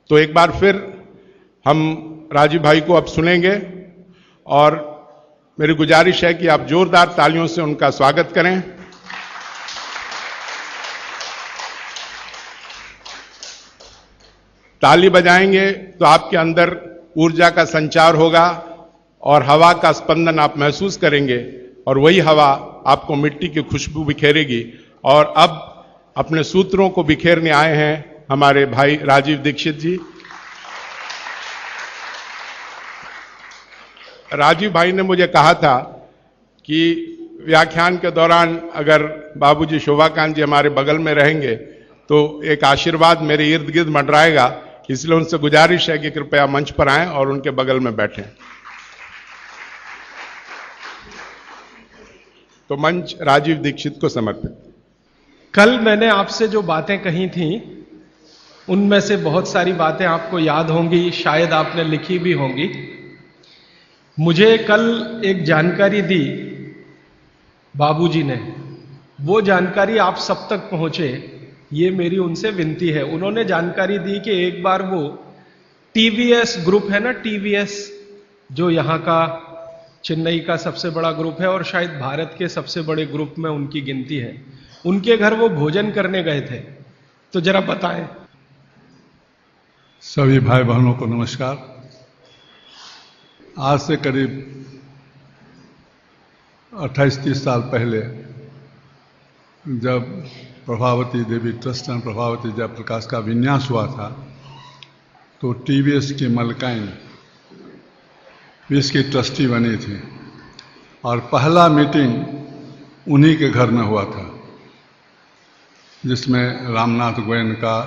तो एक बार फिर हम राजीव भाई को अब सुनेंगे और मेरी गुजारिश है कि आप जोरदार तालियों से उनका स्वागत करें। ताली बजाएंगे तो आपके अंदर ऊर्जा का संचार होगा और हवा का स्पंदन आप महसूस करेंगे और वही हवा आपको मिट्टी की खुशबू बिखेरेगी। और अब अपने सूत्रों को बिखेरने आए हैं हमारे भाई राजीव दीक्षित जी। राजीव भाई ने मुझे कहा था कि व्याख्यान के दौरान अगर बाबूजी शोभाकांत जी हमारे बगल में रहेंगे तो एक आशीर्वाद मेरे इर्द गिर्द मंडराएगा, इसलिए उनसे गुजारिश है कि कृपया मंच पर आएं और उनके बगल में बैठें। तो मंच राजीव दीक्षित को समर्पित। कल मैंने आपसे जो बातें कही थी उनमें से बहुत सारी बातें आपको याद होंगी, शायद आपने लिखी भी होंगी। मुझे कल एक जानकारी दी बाबूजी ने, वो जानकारी आप सब तक पहुंचे, ये मेरी उनसे विनती है। उन्होंने जानकारी दी कि एक बार वो टीवीएस ग्रुप है ना, टीवीएस जो यहां का चेन्नई का सबसे बड़ा ग्रुप है और शायद भारत के सबसे बड़े ग्रुप में उनकी गिनती है, उनके घर वो भोजन करने गए थे। तो जरा बताएं। सभी भाई बहनों को नमस्कार। आज से करीब 28-30 साल पहले जब प्रभावती देवी ट्रस्ट एंड प्रभावती जयप्रकाश का विन्यास हुआ था तो टीवीएस की मलकाइन भी इसकी ट्रस्टी बनी थी और पहला मीटिंग उन्हीं के घर में हुआ था, जिसमें रामनाथ गोयनका,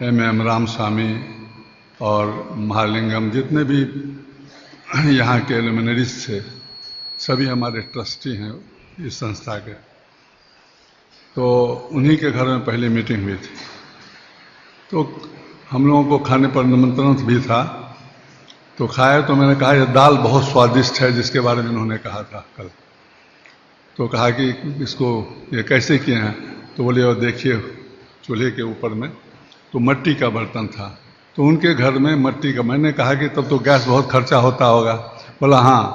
एम रामस्वामी और महालिंगम जितने भी यहाँ के लुमिनरीज थे, सभी हमारे ट्रस्टी हैं इस संस्था के। तो उन्हीं के घर में पहली मीटिंग हुई थी। तो हम लोगों को खाने पर निमंत्रण भी था, तो खाए तो मैंने कहा यह दाल बहुत स्वादिष्ट है, जिसके बारे में उन्होंने कहा था कल। तो कहा कि इसको ये कैसे किए हैं, तो बोले और देखिए चूल्हे के ऊपर में तो मिट्टी का बर्तन था, तो उनके घर में मिट्टी का। मैंने कहा कि तब तो गैस बहुत खर्चा होता होगा। बोला हाँ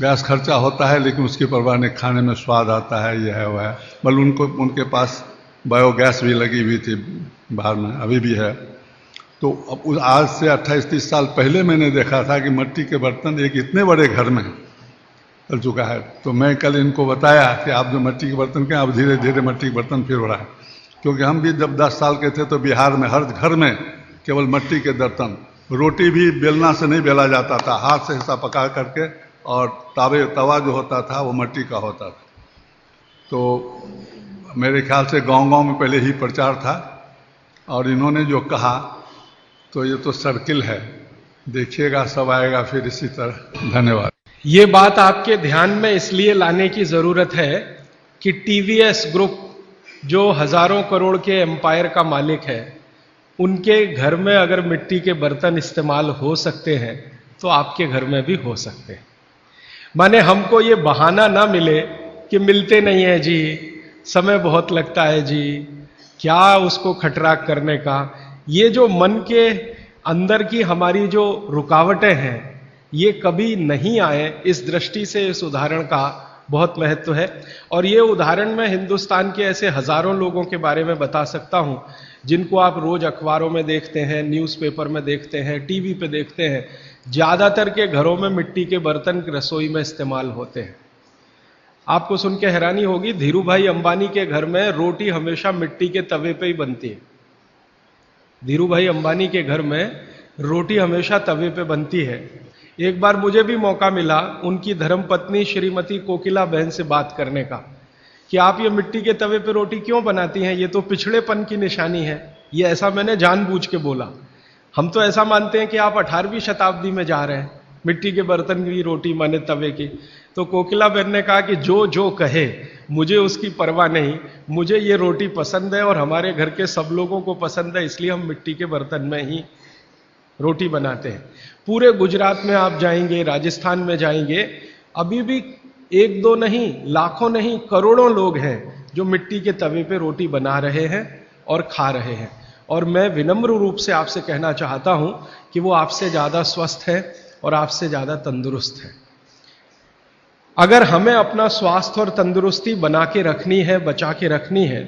गैस खर्चा होता है, लेकिन उसकी परवाह नहीं, खाने में स्वाद आता है, यह है वह है। बल्कि उनके पास बायोगैस भी लगी हुई थी बाहर में, अभी भी है। तो अब आज से 28-30 साल पहले मैंने देखा था कि मिट्टी के बर्तन एक इतने बड़े घर में चल चुका है। तो मैं कल इनको बताया कि आप जो मिट्टी के बर्तन के, अब धीरे धीरे मिट्टी के बर्तन फिर हो रहा है। क्योंकि हम भी जब 10 साल के थे तो बिहार में हर घर में केवल मिट्टी के बर्तन, रोटी भी बेलना से नहीं बेला जाता था, हाथ से हिस्सा पका करके, और तवा जो होता था वो मिट्टी का होता था। तो मेरे ख्याल से गांव-गांव में पहले ही प्रचार था, और इन्होंने जो कहा तो ये तो सर्किल है, देखिएगा सब आएगा फिर इसी तरह। धन्यवाद। ये बात आपके ध्यान में इसलिए लाने की जरूरत है कि टीवीएस ग्रुप जो हजारों करोड़ के एम्पायर का मालिक है, उनके घर में अगर मिट्टी के बर्तन इस्तेमाल हो सकते हैं तो आपके घर में भी हो सकते हैं। माने हमको ये बहाना ना मिले कि मिलते नहीं है जी, समय बहुत लगता है जी, क्या उसको खटराक करने का। ये जो मन के अंदर की हमारी जो रुकावटें हैं, ये कभी नहीं आए, इस दृष्टि से इस उदाहरण का बहुत महत्व है। और ये उदाहरण मैं हिंदुस्तान के ऐसे हजारों लोगों के बारे में बता सकता हूं जिनको आप रोज अखबारों में देखते हैं, न्यूज़पेपर में देखते हैं, टीवी पे देखते हैं। ज्यादातर के घरों में मिट्टी के बर्तन रसोई में इस्तेमाल होते हैं। आपको सुन के हैरानी होगी, धीरू भाई अंबानी के घर में रोटी हमेशा मिट्टी के तवे पे ही बनती है। धीरू भाई अंबानी के घर में रोटी हमेशा तवे पे बनती है। एक बार मुझे भी मौका मिला उनकी धर्मपत्नी श्रीमती कोकिला बहन से बात करने का कि आप ये मिट्टी के तवे पे रोटी क्यों बनाती हैं, ये तो पिछड़ेपन की निशानी है। ये ऐसा मैंने जानबूझ के बोला। हम तो ऐसा मानते हैं कि आप 18वीं शताब्दी में जा रहे हैं, मिट्टी के बर्तन की रोटी माने तवे की। तो कोकिला बहन ने कहा कि जो जो कहे, मुझे उसकी परवाह नहीं, मुझे ये रोटी पसंद है और हमारे घर के सब लोगों को पसंद है, इसलिए हम मिट्टी के बर्तन में ही रोटी बनाते हैं। पूरे गुजरात में आप जाएंगे, राजस्थान में जाएंगे, अभी भी एक दो नहीं, लाखों नहीं, करोड़ों लोग हैं जो मिट्टी के तवे पे रोटी बना रहे हैं और खा रहे हैं। और मैं विनम्र रूप से आपसे कहना चाहता हूं कि वो आपसे ज्यादा स्वस्थ है और आपसे ज्यादा तंदुरुस्त है। अगर हमें अपना स्वास्थ्य और तंदुरुस्ती बना के रखनी है, बचा के रखनी है,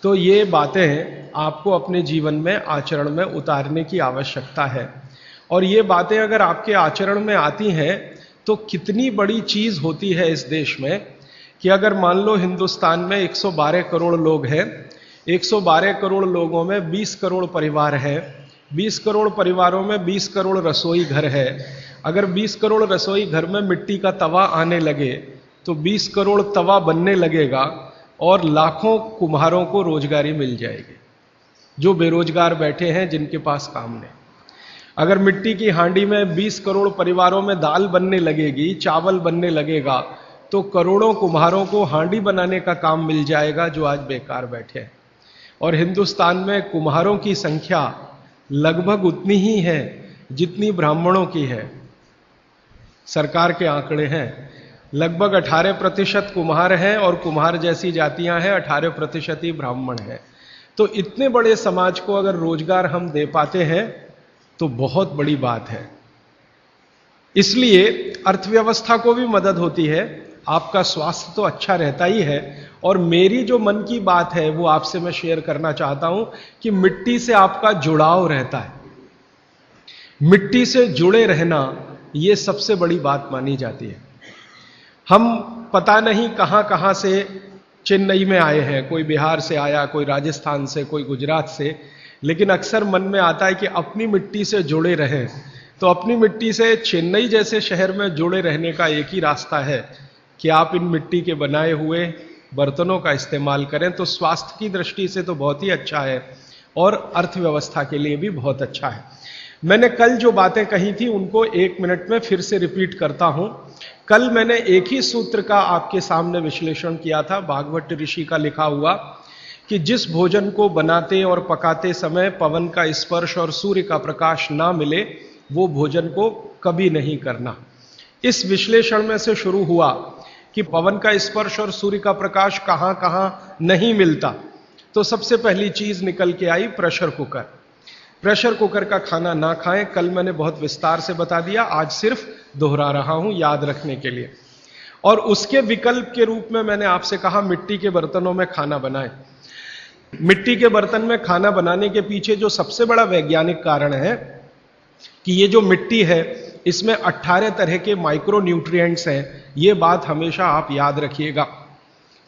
तो ये बातें आपको अपने जीवन में आचरण में उतारने की आवश्यकता है। और ये बातें अगर आपके आचरण में आती हैं तो कितनी बड़ी चीज होती है इस देश में कि अगर मान लो हिंदुस्तान में 112 करोड़ लोग हैं, 112 करोड़ लोगों में 20 करोड़ परिवार है, 20 करोड़ परिवारों में 20 करोड़ रसोई घर है। अगर 20 करोड़ रसोई घर में मिट्टी का तवा आने लगे तो 20 करोड़ तवा बनने लगेगा और लाखों कुम्हारों को रोजगारी मिल जाएगी जो बेरोजगार बैठे हैं, जिनके पास काम नहीं। अगर मिट्टी की हांडी में 20 करोड़ परिवारों में दाल बनने लगेगी, चावल बनने लगेगा, तो करोड़ों कुम्हारों को हांडी बनाने का काम मिल जाएगा जो आज बेकार बैठे हैं। और हिंदुस्तान में कुम्हारों की संख्या लगभग उतनी ही है जितनी ब्राह्मणों की है। सरकार के आंकड़े हैं, लगभग 18% कुम्हार हैं और कुम्हार जैसी जातियां हैं 18% ही ब्राह्मण हैं। तो इतने बड़े समाज को अगर रोजगार हम दे पाते हैं तो बहुत बड़ी बात है। इसलिए अर्थव्यवस्था को भी मदद होती है, आपका स्वास्थ्य तो अच्छा रहता ही है। और मेरी जो मन की बात है वो आपसे मैं शेयर करना चाहता हूं कि मिट्टी से आपका जुड़ाव रहता है। मिट्टी से जुड़े रहना ये सबसे बड़ी बात मानी जाती है। हम पता नहीं कहां कहां से चेन्नई में आए हैं, कोई बिहार से आया, कोई राजस्थान से, कोई गुजरात से, लेकिन अक्सर मन में आता है कि अपनी मिट्टी से जुड़े रहें। तो अपनी मिट्टी से चेन्नई जैसे शहर में जुड़े रहने का एक ही रास्ता है कि आप इन मिट्टी के बनाए हुए बर्तनों का इस्तेमाल करें। तो स्वास्थ्य की दृष्टि से तो बहुत ही अच्छा है और अर्थव्यवस्था के लिए भी बहुत अच्छा है। मैंने कल जो बातें कही थी उनको 1 मिनट में फिर से रिपीट करता हूं। कल मैंने एक ही सूत्र का आपके सामने विश्लेषण किया था, भागवत ऋषि का लिखा हुआ, कि जिस भोजन को बनाते और पकाते समय पवन का स्पर्श और सूर्य का प्रकाश ना मिले वो भोजन को कभी नहीं करना। इस विश्लेषण में से शुरू हुआ कि पवन का स्पर्श और सूर्य का प्रकाश कहां कहां नहीं मिलता। तो सबसे पहली चीज निकल के आई प्रेशर कुकर। प्रेशर कुकर का खाना ना खाएं, कल मैंने बहुत विस्तार से बता दिया, आज सिर्फ दोहरा रहा हूं याद रखने के लिए। और उसके विकल्प के रूप में मैंने आपसे कहा मिट्टी के बर्तनों में खाना बनाएं। मिट्टी के बर्तन में खाना बनाने के पीछे जो सबसे बड़ा वैज्ञानिक कारण है कि ये जो मिट्टी है इसमें 18 तरह के माइक्रो न्यूट्रिएंट्स हैं। ये बात हमेशा आप याद रखिएगा।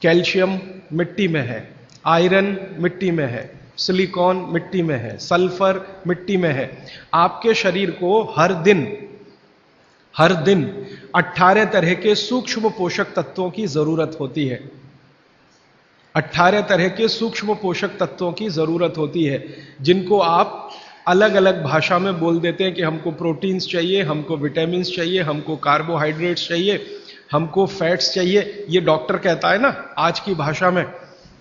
कैल्शियम मिट्टी में है, आयरन मिट्टी में है, सिलिकॉन मिट्टी में है, सल्फर मिट्टी में है। आपके शरीर को हर दिन 18 तरह के सूक्ष्म पोषक तत्वों की जरूरत होती है। 18 तरह के सूक्ष्म पोषक तत्वों की जरूरत होती है, जिनको आप अलग अलग भाषा में बोल देते हैं कि हमको प्रोटीन्स चाहिए, हमको विटामिन्स चाहिए, हमको कार्बोहाइड्रेट्स चाहिए, हमको फैट्स चाहिए। ये डॉक्टर कहता है ना आज की भाषा में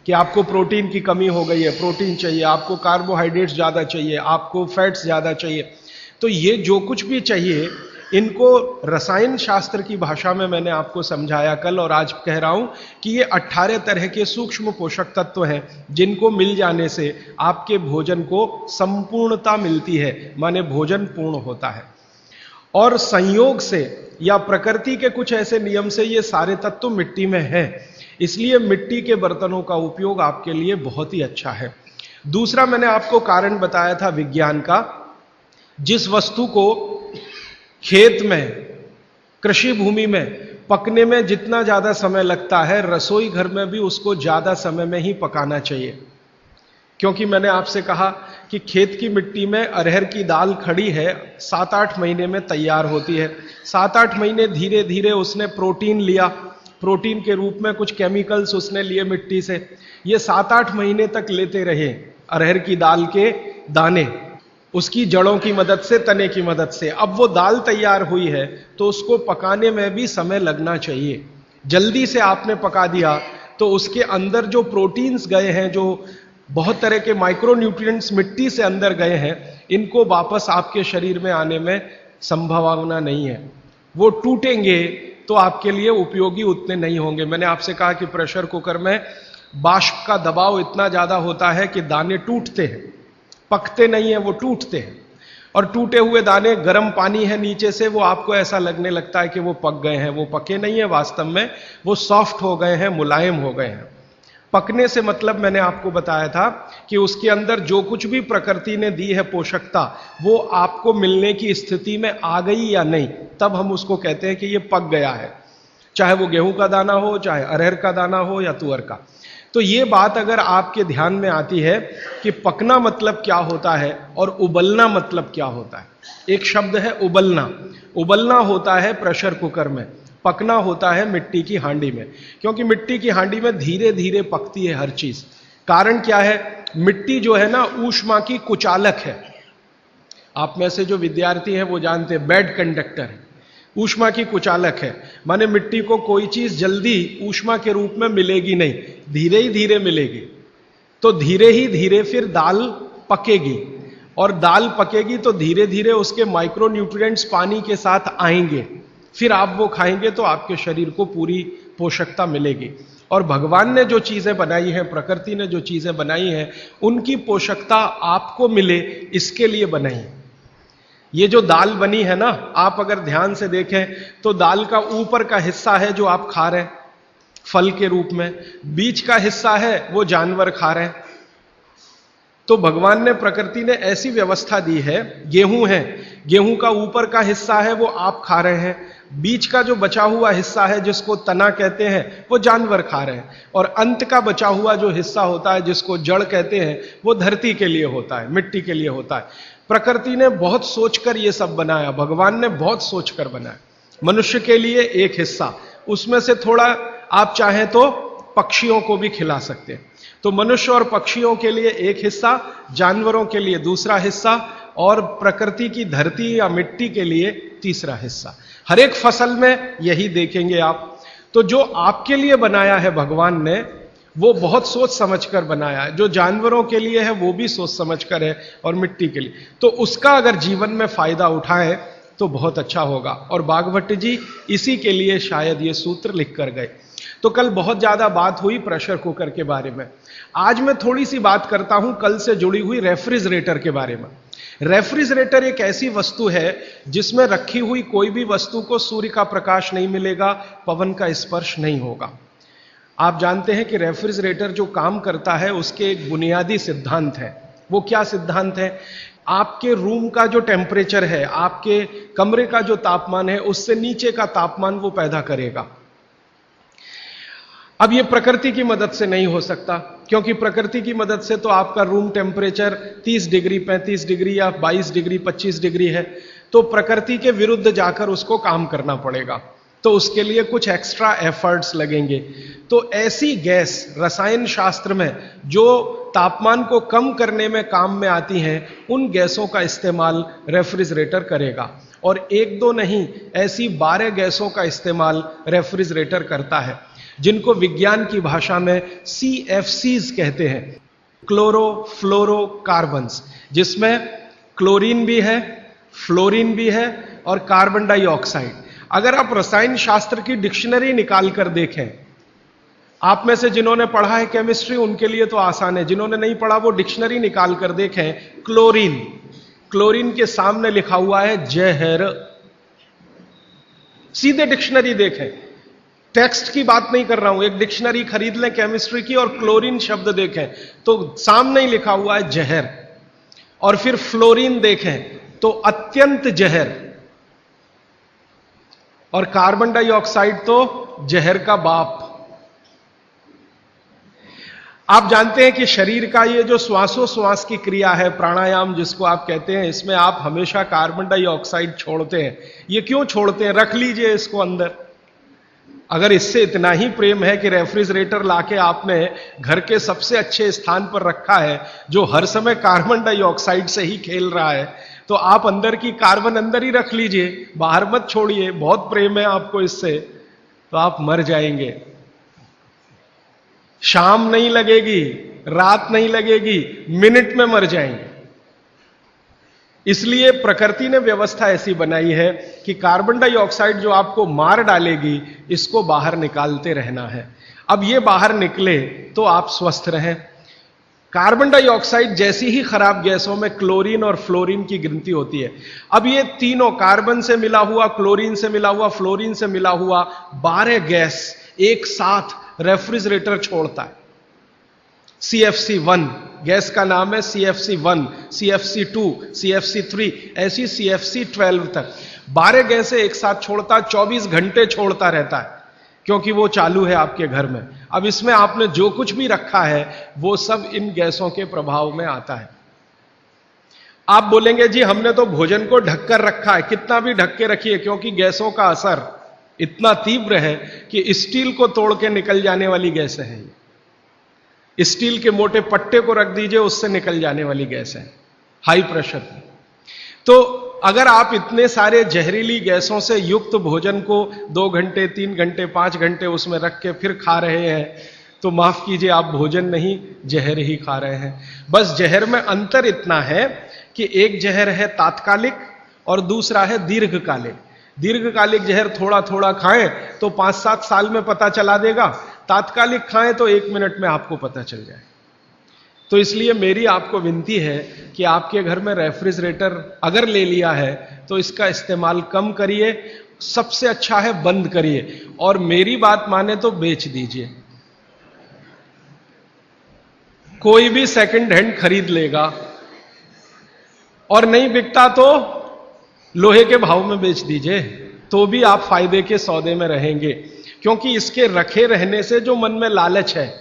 कि आपको प्रोटीन की कमी हो गई है, प्रोटीन चाहिए, आपको कार्बोहाइड्रेट्स ज्यादा चाहिए, आपको फैट्स ज्यादा चाहिए। तो ये जो कुछ भी चाहिए इनको रसायन शास्त्र की भाषा में मैंने आपको समझाया कल, और आज कह रहा हूं कि ये 18 तरह के सूक्ष्म पोषक तत्व हैं जिनको मिल जाने से आपके भोजन को संपूर्णता मिलती है, माने भोजन पूर्ण होता है। और संयोग से या प्रकृति के कुछ ऐसे नियम से ये सारे तत्व मिट्टी में हैं, इसलिए मिट्टी के बर्तनों का उपयोग आपके लिए बहुत ही अच्छा है। दूसरा मैंने आपको कारण बताया था विज्ञान का। जिस वस्तु को खेत में, कृषि भूमि में पकने में जितना ज्यादा समय लगता है, रसोई घर में भी उसको ज्यादा समय में ही पकाना चाहिए। क्योंकि मैंने आपसे कहा कि खेत की मिट्टी में अरहर की दाल खड़ी है, 7-8 महीने में तैयार होती है। 7-8 महीने धीरे धीरे उसने प्रोटीन लिया, प्रोटीन के रूप में कुछ केमिकल्स उसने लिए मिट्टी से। ये 7-8 महीने तक लेते रहे अरहर की दाल के दाने, उसकी जड़ों की मदद से, तने की मदद से। अब वो दाल तैयार हुई है तो उसको पकाने में भी समय लगना चाहिए। जल्दी से आपने पका दिया तो उसके अंदर जो प्रोटीन्स गए हैं, जो बहुत तरह के माइक्रो न्यूट्रिएंट्स मिट्टी से अंदर गए हैं, इनको वापस आपके शरीर में आने में संभावना नहीं है। वो टूटेंगे तो आपके लिए उपयोगी उतने नहीं होंगे। मैंने आपसे कहा कि प्रेशर कुकर में वाष्प का दबाव इतना ज्यादा होता है कि दाने टूटते हैं, पकते नहीं है, वो टूटते हैं। और टूटे हुए दाने, गर्म पानी है नीचे से, वो आपको ऐसा लगने लगता है कि वो पक गए हैं, वो पके नहीं है, वास्तव में वो सॉफ्ट हो गए हैं, मुलायम हो गए हैं। पकने से मतलब मैंने आपको बताया था कि उसके अंदर जो कुछ भी प्रकृति ने दी है पोषकता, वो आपको मिलने की स्थिति में आ गई या नहीं, तब हम उसको कहते हैं कि ये पक गया है। चाहे वो गेहूं का दाना हो, चाहे अरहर का दाना हो या तुअर का। तो ये बात अगर आपके ध्यान में आती है कि पकना मतलब क्या होता है और उबलना मतलब क्या होता है। एक शब्द है उबलना। उबलना होता है प्रेशर कुकर में, पकना होता है मिट्टी की हांडी में, क्योंकि मिट्टी की हांडी में धीरे धीरे पकती है हर चीज। कारण क्या है? मिट्टी जो है ना, ऊष्मा की कुचालक है। आप में से जो विद्यार्थी हैं वो जानते हैं, बैड कंडक्टर है, ऊष्मा की कुचालक है। माने मिट्टी को कोई चीज जल्दी ऊष्मा के रूप में मिलेगी नहीं, धीरे ही धीरे मिलेगी। तो धीरे ही धीरे फिर दाल पकेगी, और दाल पकेगी तो धीरे धीरे उसके माइक्रो न्यूट्रिएंट्स पानी के साथ आएंगे, फिर आप वो खाएंगे तो आपके शरीर को पूरी पोषकता मिलेगी। और भगवान ने जो चीजें बनाई हैं, प्रकृति ने जो चीजें बनाई हैं, उनकी पोषकता आपको मिले, इसके लिए बनाई है। ये जो दाल बनी है ना, आप अगर ध्यान से देखें तो दाल का ऊपर का हिस्सा है जो आप खा रहे हैं फल के रूप में, बीच का हिस्सा है वो जानवर खा रहे हैं। तो भगवान ने, प्रकृति ने ऐसी व्यवस्था दी है, गेहूं है, गेहूं का ऊपर का हिस्सा है वो आप खा रहे हैं, बीच का जो बचा हुआ हिस्सा है जिसको तना कहते हैं वो जानवर खा रहे हैं, और अंत का बचा हुआ जो हिस्सा होता है जिसको जड़ कहते हैं वो धरती के लिए होता है, मिट्टी के लिए होता है। प्रकृति ने बहुत सोचकर ये सब बनाया, भगवान ने बहुत सोचकर बनाया। मनुष्य के लिए एक हिस्सा, उसमें से थोड़ा आप चाहें तो पक्षियों को भी खिला सकते हैं। तो मनुष्य और पक्षियों के लिए एक हिस्सा, जानवरों के लिए दूसरा हिस्सा, और प्रकृति की धरती या मिट्टी के लिए तीसरा हिस्सा। हर एक फसल में यही देखेंगे आप। तो जो आपके लिए बनाया है भगवान ने, वो बहुत सोच समझकर बनाया है। जो जानवरों के लिए है वो भी सोच समझकर है, और मिट्टी के लिए, तो उसका अगर जीवन में फायदा उठाएं तो बहुत अच्छा होगा। और बागभट्ट जी इसी के लिए शायद ये सूत्र लिख कर गए। तो कल बहुत ज्यादा बात हुई प्रेशर कुकर के बारे में। आज मैं थोड़ी सी बात करता हूं कल से जुड़ी हुई रेफ्रिजरेटर के बारे में। रेफ्रिजरेटर एक ऐसी वस्तु है जिसमें रखी हुई कोई भी वस्तु को सूर्य का प्रकाश नहीं मिलेगा, पवन का स्पर्श नहीं होगा। आप जानते हैं कि रेफ्रिजरेटर जो काम करता है उसके एक बुनियादी सिद्धांत है। वो क्या सिद्धांत है? आपके रूम का जो टेम्परेचर है, आपके कमरे का जो तापमान है, उससे नीचे का तापमान वो पैदा करेगा। अब ये प्रकृति की मदद से नहीं हो सकता, क्योंकि प्रकृति की मदद से तो आपका रूम टेम्परेचर 30 डिग्री, 35 डिग्री या 22 डिग्री, 25 डिग्री है। तो प्रकृति के विरुद्ध जाकर उसको काम करना पड़ेगा, तो उसके लिए कुछ एक्स्ट्रा एफर्ट्स लगेंगे। तो ऐसी गैस रसायन शास्त्र में जो तापमान को कम करने में काम में आती हैं, उन गैसों का इस्तेमाल रेफ्रिजरेटर करेगा। और एक दो नहीं, ऐसी 12 गैसों का इस्तेमाल रेफ्रिजरेटर करता है, जिनको विज्ञान की भाषा में CFCs कहते हैं, क्लोरोफ्लोरोकार्बन्स, जिसमें क्लोरीन भी है, फ्लोरीन भी है और कार्बन डाइऑक्साइड। अगर आप रसायन शास्त्र की डिक्शनरी निकाल कर देखें, आप में से जिन्होंने पढ़ा है केमिस्ट्री उनके लिए तो आसान है, जिन्होंने नहीं पढ़ा वो डिक्शनरी निकाल कर देखें। क्लोरीन, क्लोरीन के सामने लिखा हुआ है जहर। सीधे डिक्शनरी देखें, टेक्स्ट की बात नहीं कर रहा हूं, एक डिक्शनरी खरीद लें केमिस्ट्री की और क्लोरीन शब्द देखें तो सामने ही लिखा हुआ है जहर। और फिर फ्लोरीन देखें तो अत्यंत जहर, और कार्बन डाइऑक्साइड तो जहर का बाप। आप जानते हैं कि शरीर का ये जो श्वासोश्वास की क्रिया है, प्राणायाम जिसको आप कहते हैं, इसमें आप हमेशा कार्बन डाइऑक्साइड छोड़ते हैं। ये क्यों छोड़ते हैं? रख लीजिए इसको अंदर। अगर इससे इतना ही प्रेम है कि रेफ्रिजरेटर लाके आपने घर के सबसे अच्छे स्थान पर रखा है, जो हर समय कार्बन डाइऑक्साइड से ही खेल रहा है, तो आप अंदर की कार्बन अंदर ही रख लीजिए, बाहर मत छोड़िए। बहुत प्रेम है आपको इससे, तो आप मर जाएंगे। शाम नहीं लगेगी, रात नहीं लगेगी, मिनट में मर जाएंगे। इसलिए प्रकृति ने व्यवस्था ऐसी बनाई है कि कार्बन डाइऑक्साइड जो आपको मार डालेगी, इसको बाहर निकालते रहना है। अब ये बाहर निकले तो आप स्वस्थ रहें। कार्बन डाइऑक्साइड जैसी ही खराब गैसों में क्लोरीन और फ्लोरीन की गिनती होती है। अब ये तीनों कार्बन से मिला हुआ, क्लोरीन से मिला हुआ, फ्लोरीन से मिला हुआ 12 गैस एक साथ रेफ्रिजरेटर छोड़ता है। CFC1 गैस का नाम है, CFC1, CFC2, CFC3, ऐसी CFC12 तक 12 गैसें एक साथ छोड़ता, 24 घंटे छोड़ता रहता है, क्योंकि वो चालू है आपके घर में। अब इसमें आपने जो कुछ भी रखा है वो सब इन गैसों के प्रभाव में आता है। आप बोलेंगे जी हमने तो भोजन को ढककर रखा है, कितना भी ढक के रखिए, क्योंकि गैसों का असर इतना तीव्र है कि स्टील को तोड़ के निकल जाने वाली गैसें हैं। स्टील के मोटे पट्टे को रख दीजिए, उससे निकल जाने वाली गैस है हाई प्रेशर की। तो अगर आप इतने सारे जहरीली गैसों से युक्त भोजन को 2 घंटे, 3 घंटे, 5 घंटे उसमें रख के फिर खा रहे हैं, तो माफ कीजिए, आप भोजन नहीं जहर ही खा रहे हैं। बस जहर में अंतर इतना है कि एक जहर है तात्कालिक और दूसरा है दीर्घकालिक। दीर्घकालिक जहर थोड़ा थोड़ा खाएं तो 5-7 साल में पता चला देगा, तात्कालिक खाएं तो 1 मिनट में आपको पता चल जाए। तो इसलिए मेरी आपको विनती है कि आपके घर में रेफ्रिजरेटर अगर ले लिया है तो इसका इस्तेमाल कम करिए, सबसे अच्छा है बंद करिए, और मेरी बात माने तो बेच दीजिए। कोई भी सेकंड हैंड खरीद लेगा, और नहीं बिकता तो लोहे के भाव में बेच दीजिए, तो भी आप फायदे के सौदे में रहेंगे। क्योंकि इसके रखे रहने से जो मन में लालच है,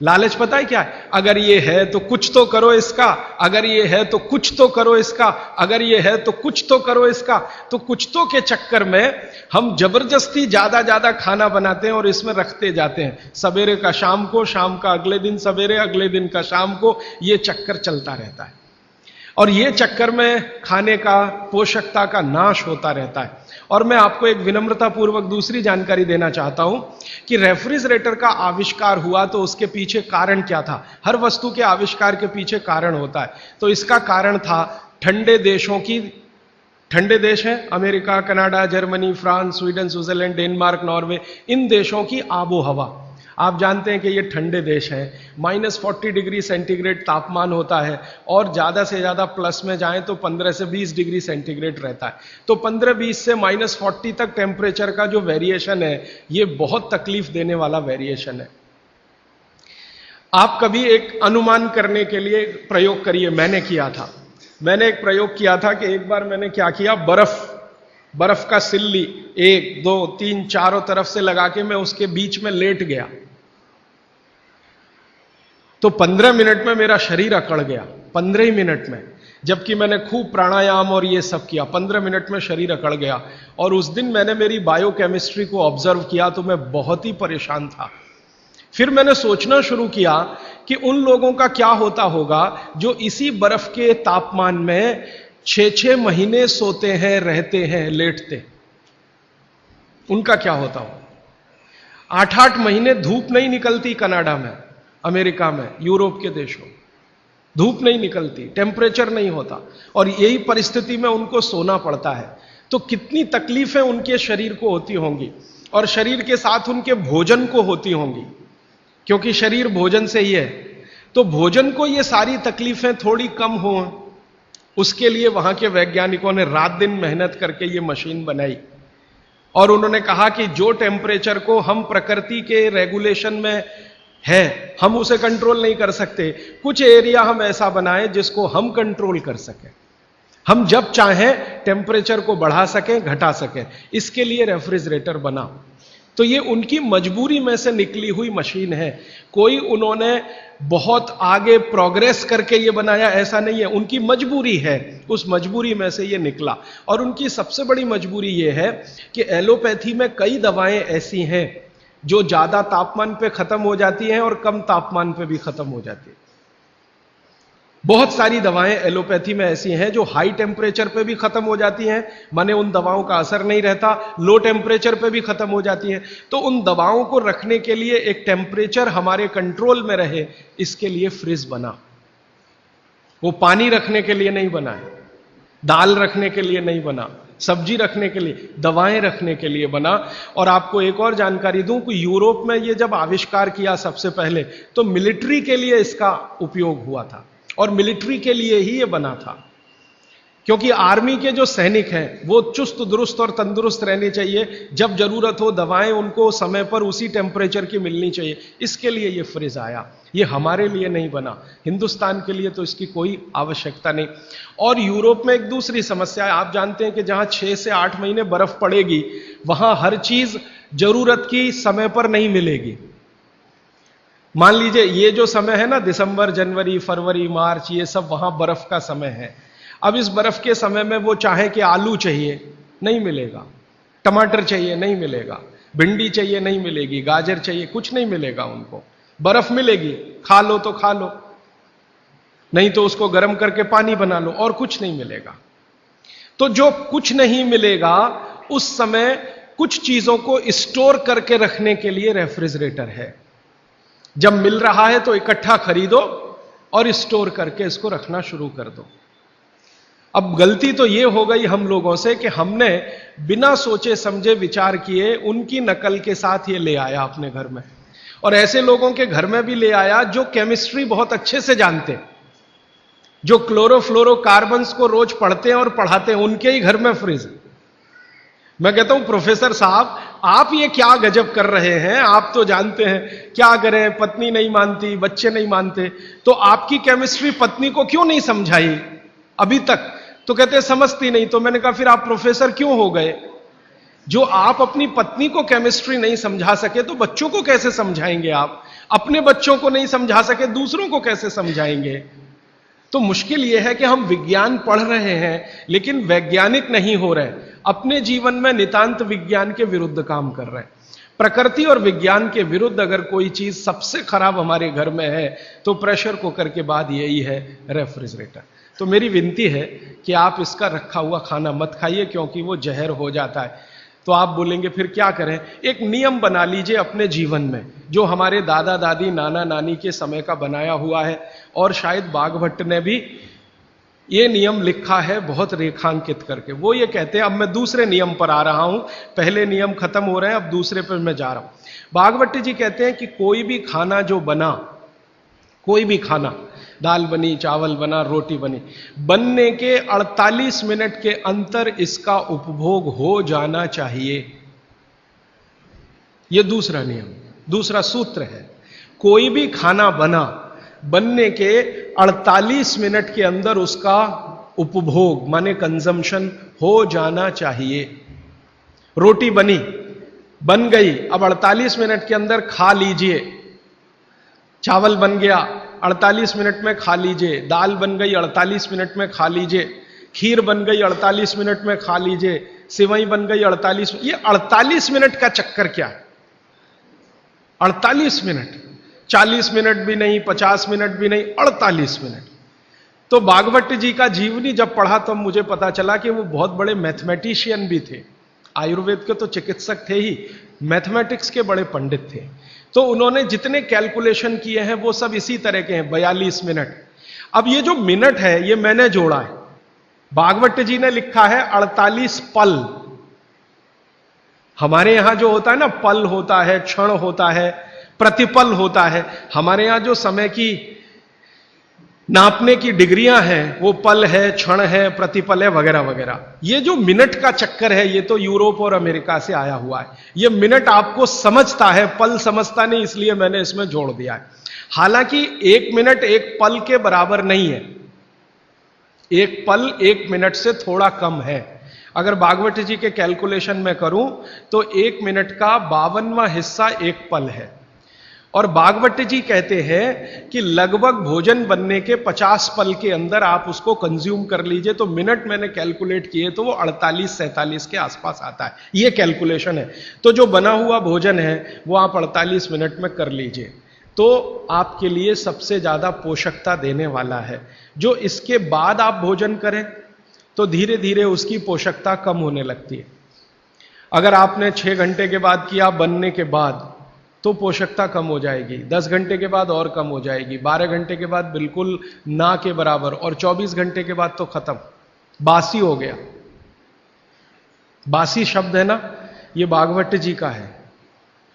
लालच पता है क्या है? अगर ये है तो कुछ तो करो इसका, अगर ये है तो कुछ तो करो इसका, अगर ये है तो कुछ तो करो इसका। तो कुछ तो के चक्कर में हम जबरदस्ती ज्यादा खाना बनाते हैं और इसमें रखते जाते हैं। सवेरे का शाम को, शाम का अगले दिन सवेरे, अगले दिन का शाम को, ये चक्कर चलता रहता है। और ये चक्कर में खाने का, पोषकता का नाश होता रहता है। और मैं आपको एक विनम्रता पूर्वक दूसरी जानकारी देना चाहता हूं कि रेफ्रिजरेटर का आविष्कार हुआ तो उसके पीछे कारण क्या था। हर वस्तु के आविष्कार के पीछे कारण होता है। तो इसका कारण था ठंडे देशों की, ठंडे देश हैं America, Canada, Germany, France, Sweden, Switzerland, Denmark, Norway, इन देशों की आबो हवा। आप जानते हैं कि ये ठंडे देश हैं, -40 डिग्री सेंटीग्रेड तापमान होता है, और ज्यादा से ज्यादा प्लस में जाएं तो 15 से 20 डिग्री सेंटीग्रेड रहता है। तो 15-20 से -40 तक टेम्परेचर का जो वेरिएशन है, ये बहुत तकलीफ देने वाला वेरिएशन है। आप कभी एक अनुमान करने के लिए प्रयोग करिए, मैंने किया था। मैंने एक प्रयोग किया था कि एक बार मैंने क्या किया, बर्फ का सिल्ली 1, 2, 3 चारों तरफ से लगा के मैं उसके बीच में लेट गया, तो 15 मिनट में मेरा शरीर अकड़ गया। 15 ही मिनट में, जबकि मैंने खूब प्राणायाम और ये सब किया, 15 मिनट में शरीर अकड़ गया। और उस दिन मैंने मेरी बायोकेमिस्ट्री को ऑब्जर्व किया तो मैं बहुत ही परेशान था। फिर मैंने सोचना शुरू किया कि उन लोगों का क्या होता होगा जो इसी बर्फ के तापमान में 6-6 महीने सोते हैं, रहते हैं, लेटते, उनका क्या होता हो। 8-8 महीने धूप नहीं निकलती कनाडा में, अमेरिका में, यूरोप के देशों, धूप नहीं निकलती, टेम्परेचर नहीं होता, और यही परिस्थिति में उनको सोना पड़ता है। तो कितनी तकलीफें उनके शरीर को होती होंगी, और शरीर के साथ उनके भोजन को होती होंगी, क्योंकि शरीर भोजन से ही है। तो भोजन को ये सारी तकलीफें थोड़ी कम हो, उसके लिए वहां के वैज्ञानिकों ने रात दिन मेहनत करके ये मशीन बनाई। और उन्होंने कहा कि जो टेम्परेचर को हम प्रकृति के रेगुलेशन में है, हम उसे कंट्रोल नहीं कर सकते, कुछ एरिया हम ऐसा बनाएं जिसको हम कंट्रोल कर सकें, हम जब चाहें टेम्परेचर को बढ़ा सकें, घटा सकें। इसके लिए रेफ्रिजरेटर बना। तो ये उनकी मजबूरी में से निकली हुई मशीन है। कोई उन्होंने बहुत आगे प्रोग्रेस करके ये बनाया ऐसा नहीं है, उनकी मजबूरी है, उस मजबूरी में से ये निकला। और उनकी सबसे बड़ी मजबूरी ये है कि एलोपैथी में कई दवाएं ऐसी हैं जो ज्यादा तापमान पे खत्म हो जाती हैं और कम तापमान पे भी खत्म हो जाती है। बहुत सारी दवाएं एलोपैथी में ऐसी हैं जो हाई टेम्परेचर पे भी खत्म हो जाती हैं, माने उन दवाओं का असर नहीं रहता, लो टेम्परेचर पे भी खत्म हो जाती हैं। तो उन दवाओं को रखने के लिए एक टेम्परेचर हमारे कंट्रोल में रहे, इसके लिए फ्रिज बना। वो पानी रखने के लिए नहीं बना है, दाल रखने के लिए नहीं बना, सब्जी रखने के लिए, दवाएं रखने के लिए बना। और आपको एक और जानकारी दूं कि यूरोप में ये जब आविष्कार किया सबसे पहले, तो मिलिट्री के लिए इसका उपयोग हुआ था और मिलिट्री के लिए ही ये बना था, क्योंकि आर्मी के जो सैनिक हैं वो चुस्त दुरुस्त और तंदुरुस्त रहने चाहिए। जब जरूरत हो दवाएं उनको समय पर उसी टेम्परेचर की मिलनी चाहिए, इसके लिए ये फ्रिज आया। ये हमारे लिए नहीं बना, हिंदुस्तान के लिए तो इसकी कोई आवश्यकता नहीं। और यूरोप में एक दूसरी समस्या है, आप जानते हैं कि जहां 6 से 8 महीने बर्फ पड़ेगी वहां हर चीज जरूरत की समय पर नहीं मिलेगी। मान लीजिए ये जो समय है ना, दिसंबर, जनवरी, फरवरी, मार्च, ये सब वहां बर्फ का समय है। अब इस बर्फ के समय में वो चाहे कि आलू चाहिए, नहीं मिलेगा, टमाटर चाहिए, नहीं मिलेगा, भिंडी चाहिए, नहीं मिलेगी, गाजर चाहिए, कुछ नहीं मिलेगा उनको। बर्फ मिलेगी, खा लो तो खा लो, नहीं तो उसको गर्म करके पानी बना लो, और कुछ नहीं मिलेगा। तो जो कुछ नहीं मिलेगा उस समय कुछ चीजों को स्टोर करके रखने के लिए रेफ्रिजरेटर है। जब मिल रहा है तो इकट्ठा खरीदो और स्टोर करके इसको रखना शुरू कर दो। अब गलती तो यह हो गई हम लोगों से कि हमने बिना सोचे समझे विचार किए उनकी नकल के साथ ये ले आया अपने घर में, और ऐसे लोगों के घर में भी ले आया जो केमिस्ट्री बहुत अच्छे से जानते, जो क्लोरोफ्लोरोकार्बन्स को रोज पढ़ते हैं और पढ़ाते हैं, उनके ही घर में फ्रिज। मैं कहता हूं प्रोफेसर साहब आप ये क्या गजब कर रहे हैं, आप तो जानते हैं, क्या करें, पत्नी नहीं मानती, बच्चे नहीं मानते, तो आपकी केमिस्ट्री पत्नी को क्यों नहीं समझाई अभी तक? तो कहते समझती नहीं। तो मैंने कहा फिर आप प्रोफेसर क्यों हो गए? जो आप अपनी पत्नी को केमिस्ट्री नहीं समझा सके तो बच्चों को कैसे समझाएंगे? आप अपने बच्चों को नहीं समझा सके, दूसरों को कैसे समझाएंगे? तो मुश्किल यह है कि हम विज्ञान पढ़ रहे हैं लेकिन वैज्ञानिक नहीं हो रहे, अपने जीवन में नितांत विज्ञान के विरुद्ध काम कर रहे हैं। प्रकृति और विज्ञान के विरुद्ध अगर कोई चीज सबसे खराब हमारे घर में है तो प्रेशर कुकर के बाद यही है, रेफ्रिजरेटर। तो मेरी विनती है कि आप इसका रखा हुआ खाना मत खाइए, क्योंकि वो जहर हो जाता है। तो आप बोलेंगे फिर क्या करें? एक नियम बना लीजिए अपने जीवन में, जो हमारे दादा दादी, नाना नानी के समय का बनाया हुआ है, और शायद बाघभट्ट ने भी ये नियम लिखा है बहुत रेखांकित करके। वो ये कहते हैं, अब मैं दूसरे नियम पर आ रहा हूं, पहले नियम खत्म हो रहे हैं, अब दूसरे पर मैं जा रहा हूं। बाघभट्ट जी कहते हैं कि कोई भी खाना जो बना, कोई भी खाना, दाल बनी, चावल बना, रोटी बनी, बनने के 48 मिनट के अंतर इसका उपभोग हो जाना चाहिए। यह दूसरा नियम, दूसरा सूत्र है। कोई भी खाना बना, बनने के 48 मिनट के अंदर उसका उपभोग माने कंजम्पशन हो जाना चाहिए। रोटी बनी, बन गई, अब 48 मिनट के अंदर खा लीजिए। चावल बन गया, 48 मिनट में खा लीजिए। दाल बन गई, 48 मिनट में खा लीजिए। खीर बन गई, 48 मिनट में खा लीजिए। सिवई बन गई 48। ये 48 मिनट का चक्कर क्या है? 48 मिनट, 40 मिनट भी नहीं, 50 मिनट भी नहीं, 48 मिनट। तो बाघभट्ट जी का जीवनी जब पढ़ा तब मुझे पता चला कि वो बहुत बड़े मैथमेटिशियन भी थे। आयुर्वेद के तो चिकित्सक थे ही, मैथमेटिक्स के बड़े पंडित थे। तो उन्होंने जितने कैलकुलेशन किए हैं वो सब इसी तरह के हैं, 42 मिनट। अब ये जो मिनट है ये मैंने जोड़ा है, बाघभट्ट जी ने लिखा है 48 पल। हमारे यहां जो होता है ना, पल होता है, क्षण होता है, प्रतिपल होता है। हमारे यहां जो समय की नापने की डिग्रियां हैं वो पल है, क्षण है, प्रतिपल है, वगैरह वगैरह। ये जो मिनट का चक्कर है ये तो यूरोप और अमेरिका से आया हुआ है। ये मिनट आपको समझता है, पल समझता नहीं, इसलिए मैंने इसमें जोड़ दिया है। हालांकि 1 मिनट 1 पल के बराबर नहीं है। 1 पल 1 मिनट से थोड़ा कम है। अगर बाघभट्ट जी के कैलकुलेशन में करूं तो 1 मिनट का 52वां हिस्सा 1 पल है। और बाघभट्ट जी कहते हैं कि लगभग भोजन बनने के 50 पल के अंदर आप उसको कंज्यूम कर लीजिए। तो मिनट मैंने कैलकुलेट किए तो वो 48-47 के आसपास आता है। ये कैलकुलेशन है। तो जो बना हुआ भोजन है वो आप 48 मिनट में कर लीजिए, तो आपके लिए सबसे ज्यादा पोषकता देने वाला है। जो इसके बाद आप भोजन करें तो धीरे धीरे उसकी पोषकता कम होने लगती है। अगर आपने 6 घंटे के बाद किया बनने के बाद तो पोषकता कम हो जाएगी, 10 घंटे के बाद और कम हो जाएगी, 12 घंटे के बाद बिल्कुल ना के बराबर, और 24 घंटे के बाद तो खत्म, बासी हो गया। बासी शब्द है ना, ये भागवत जी का है।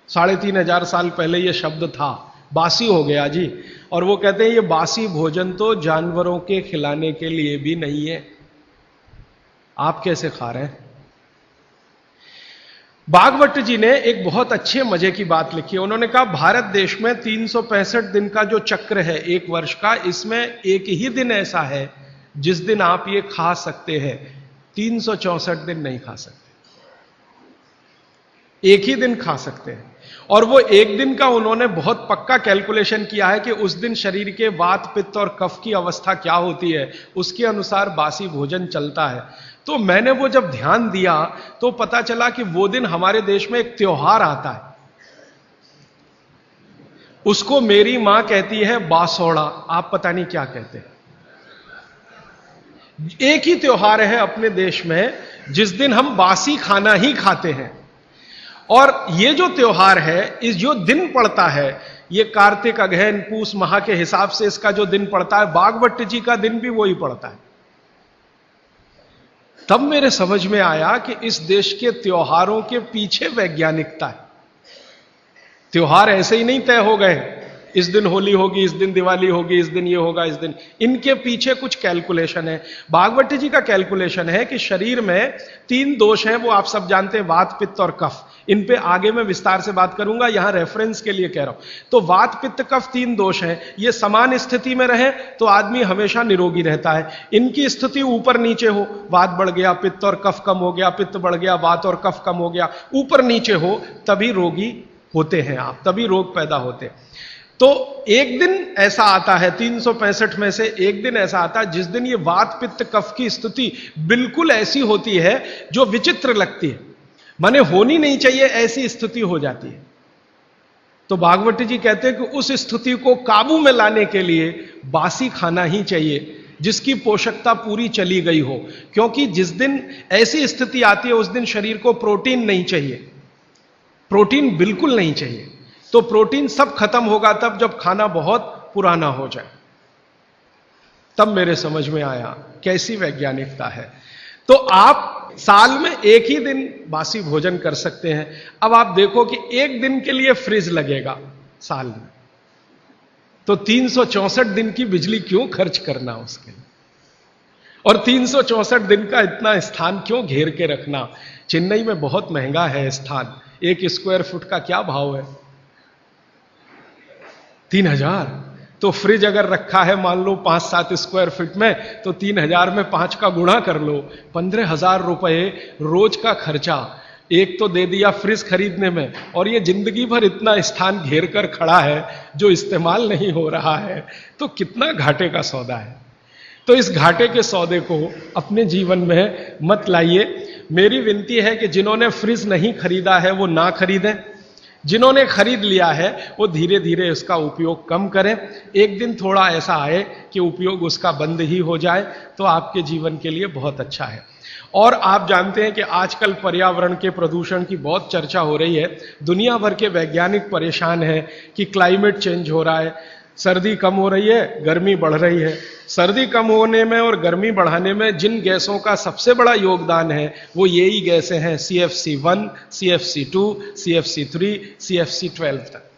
3500 साल पहले ये शब्द था, बासी हो गया जी। और वो कहते हैं ये बासी भोजन तो जानवरों के खिलाने के लिए भी नहीं है, आप कैसे खा रहे हैं। भागवत जी ने एक बहुत अच्छे मजे की बात लिखी है। उन्होंने कहा भारत देश में 365 दिन का जो चक्र है एक वर्ष का, इसमें एक ही दिन ऐसा है जिस दिन आप ये खा सकते हैं, 364 दिन नहीं खा सकते, एक ही दिन खा सकते हैं। और वो एक दिन का उन्होंने बहुत पक्का कैलकुलेशन किया है कि उस दिन शरीर के वात पित्त और कफ की अवस्था क्या होती है, उसके अनुसार बासी भोजन चलता है। तो मैंने वो जब ध्यान दिया तो पता चला कि वो दिन हमारे देश में एक त्योहार आता है, उसको मेरी मां कहती है बासोड़ा, आप पता नहीं क्या कहते हैं। एक ही त्योहार है अपने देश में जिस दिन हम बासी खाना ही खाते हैं। और ये जो त्योहार है, इस जो दिन पड़ता है, ये कार्तिक अगहन पूस माह के हिसाब से इसका जो दिन पड़ता है, भागवत जी का दिन भी वही पड़ता है। तब मेरे समझ में आया कि इस देश के त्योहारों के पीछे वैज्ञानिकता है। त्योहार ऐसे ही नहीं तय हो गए, इस दिन होली होगी, इस दिन दिवाली होगी, इस दिन ये होगा, इस दिन, इनके पीछे कुछ कैलकुलेशन है। भागवत जी का कैलकुलेशन है कि शरीर में 3 दोष हैं, वो आप सब जानते हैं, वात पित्त और कफ। इन पे आगे मैं विस्तार से बात करूंगा, यहां रेफरेंस के लिए कह रहा हूं। तो वात पित्त कफ 3 दोष हैं, ये समान स्थिति में रहे तो आदमी हमेशा निरोगी रहता है। इनकी स्थिति ऊपर नीचे हो, वात बढ़ गया, पित्त और कफ कम हो गया, पित्त बढ़ गया, वात और कफ कम हो गया, ऊपर नीचे हो, तभी रोगी होते हैं आप, तभी रोग पैदा होते हैं। तो एक दिन ऐसा आता है 365 में से एक दिन ऐसा आता है जिस दिन ये वात पित्त कफ की स्थिति बिल्कुल ऐसी होती है जो विचित्र लगती है, माने होनी नहीं चाहिए ऐसी स्थिति हो जाती है। तो भागवत जी कहते हैं कि उस स्थिति को काबू में लाने के लिए बासी खाना ही चाहिए जिसकी पोषकता पूरी चली गई हो। क्योंकि जिस दिन ऐसी स्थिति आती है उस दिन शरीर को प्रोटीन नहीं चाहिए, प्रोटीन बिल्कुल नहीं चाहिए। तो प्रोटीन सब खत्म होगा तब जब खाना बहुत पुराना हो जाए। तब मेरे समझ में आया कैसी वैज्ञानिकता है। तो आप साल में एक ही दिन बासी भोजन कर सकते हैं। अब आप देखो कि एक दिन के लिए फ्रिज लगेगा साल में, तो 364 दिन की बिजली क्यों खर्च करना उसके लिए, और 364 दिन का इतना स्थान क्यों घेर के रखना। चेन्नई में बहुत महंगा है स्थान, 1 स्क्वायर फुट का क्या भाव है, 3000। तो फ्रिज अगर रखा है मान लो 5-7 स्क्वायर फीट में, तो 3000 में 5 का गुणा कर लो, 15,000 रुपए रोज का खर्चा एक तो दे दिया फ्रिज खरीदने में, और ये जिंदगी भर इतना स्थान घेर कर खड़ा है जो इस्तेमाल नहीं हो रहा है, तो कितना घाटे का सौदा है। तो इस घाटे के सौदे को अपने जीवन में मत लाइए। मेरी विनती है कि जिन्होंने फ्रिज नहीं खरीदा है वो ना खरीदें, जिन्होंने खरीद लिया है वो धीरे धीरे उसका उपयोग कम करें। एक दिन थोड़ा ऐसा आए कि उपयोग उसका बंद ही हो जाए तो आपके जीवन के लिए बहुत अच्छा है। और आप जानते हैं कि आजकल पर्यावरण के प्रदूषण की बहुत चर्चा हो रही है। दुनिया भर के वैज्ञानिक परेशान हैं कि क्लाइमेट चेंज हो रहा है, सर्दी कम हो रही है, गर्मी बढ़ रही है। सर्दी कम होने में और गर्मी बढ़ाने में जिन गैसों का सबसे बड़ा योगदान है वो यही गैसें हैं, CFC1, CFC2, CFC3, CFC12 तक।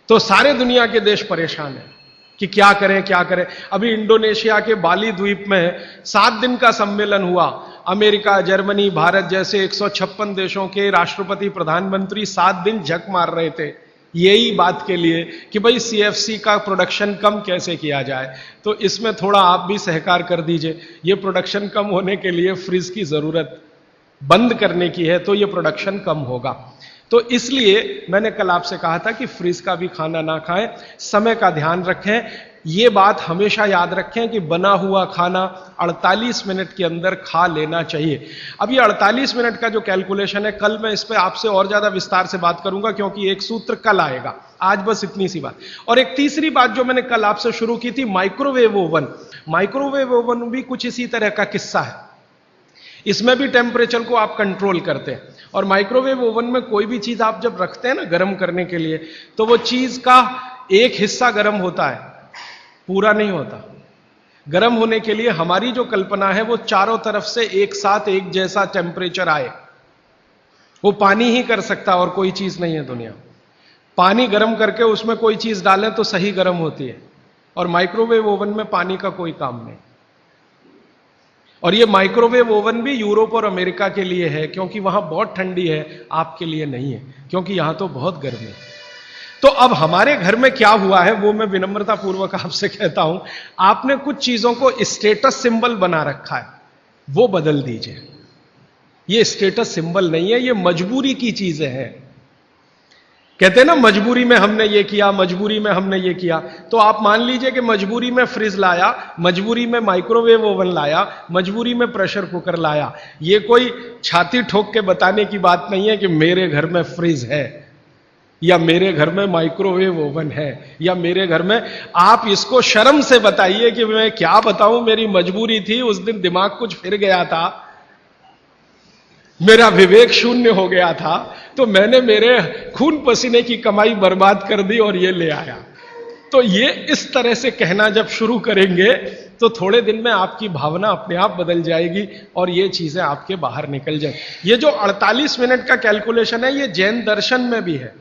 तो सारे दुनिया के देश परेशान हैं कि क्या करें क्या करें। अभी इंडोनेशिया के बाली द्वीप में 7 दिन का सम्मेलन हुआ। अमेरिका, जर्मनी, भारत जैसे 156 देशों के राष्ट्रपति प्रधानमंत्री 7 दिन झक मार रहे थे यही बात के लिए कि भाई CFC का प्रोडक्शन कम कैसे किया जाए। तो इसमें थोड़ा आप भी सहकार कर दीजिए। ये प्रोडक्शन कम होने के लिए फ्रिज की जरूरत बंद करने की है, तो ये प्रोडक्शन कम होगा। तो इसलिए मैंने कल आपसे कहा था कि फ्रिज का भी खाना ना खाएं, समय का ध्यान रखें। ये बात हमेशा याद रखें कि बना हुआ खाना 48 मिनट के अंदर खा लेना चाहिए। अब ये 48 मिनट का जो कैलकुलेशन है, कल मैं इस पे आपसे और ज्यादा विस्तार से बात करूंगा क्योंकि एक सूत्र कल आएगा। आज बस इतनी सी बात। और एक तीसरी बात जो मैंने कल आपसे शुरू की थी, माइक्रोवेव ओवन। माइक्रोवेव ओवन भी कुछ इसी तरह का किस्सा है। इसमें भी टेम्परेचर को आप कंट्रोल करते हैं। और माइक्रोवेव ओवन में कोई भी चीज आप जब रखते हैं ना गर्म करने के लिए, तो वो चीज का एक हिस्सा गर्म होता है, पूरा नहीं होता। गर्म होने के लिए हमारी जो कल्पना है वो चारों तरफ से एक साथ एक जैसा टेम्परेचर आए, वो पानी ही कर सकता और कोई चीज नहीं है दुनिया। पानी गर्म करके उसमें कोई चीज डालें तो सही गर्म होती है, और माइक्रोवेव ओवन में पानी का कोई काम नहीं। और ये माइक्रोवेव ओवन भी यूरोप और अमेरिका के लिए है, क्योंकि वहां बहुत ठंडी है, आपके लिए नहीं है, क्योंकि यहां तो बहुत गर्मी है। तो अब हमारे घर में क्या हुआ है वो मैं विनम्रता पूर्वक आपसे कहता हूं, आपने कुछ चीजों को स्टेटस सिंबल बना रखा है, वो बदल दीजिए। ये स्टेटस सिंबल नहीं है, ये मजबूरी की चीजें हैं। कहते हैं ना मजबूरी में हमने ये किया, मजबूरी में हमने ये किया। तो आप मान लीजिए कि मजबूरी में फ्रिज लाया, मजबूरी में माइक्रोवेव ओवन लाया, मजबूरी में प्रेशर कुकर लाया। ये कोई छाती ठोक के बताने की बात नहीं है कि मेरे घर में फ्रिज है, या मेरे घर में माइक्रोवेव ओवन है, या मेरे घर में। आप इसको शर्म से बताइए कि मैं क्या बताऊं, मेरी मजबूरी थी, उस दिन दिमाग कुछ फिर गया था, मेरा विवेक शून्य हो गया था, तो मैंने मेरे खून पसीने की कमाई बर्बाद कर दी और ये ले आया। तो ये इस तरह से कहना जब शुरू करेंगे तो थोड़े दिन में आपकी भावना अपने आप बदल जाएगी और ये चीजें आपके बाहर निकल जाए। ये जो 48 मिनट का कैलकुलेशन है, ये जैन दर्शन में भी है।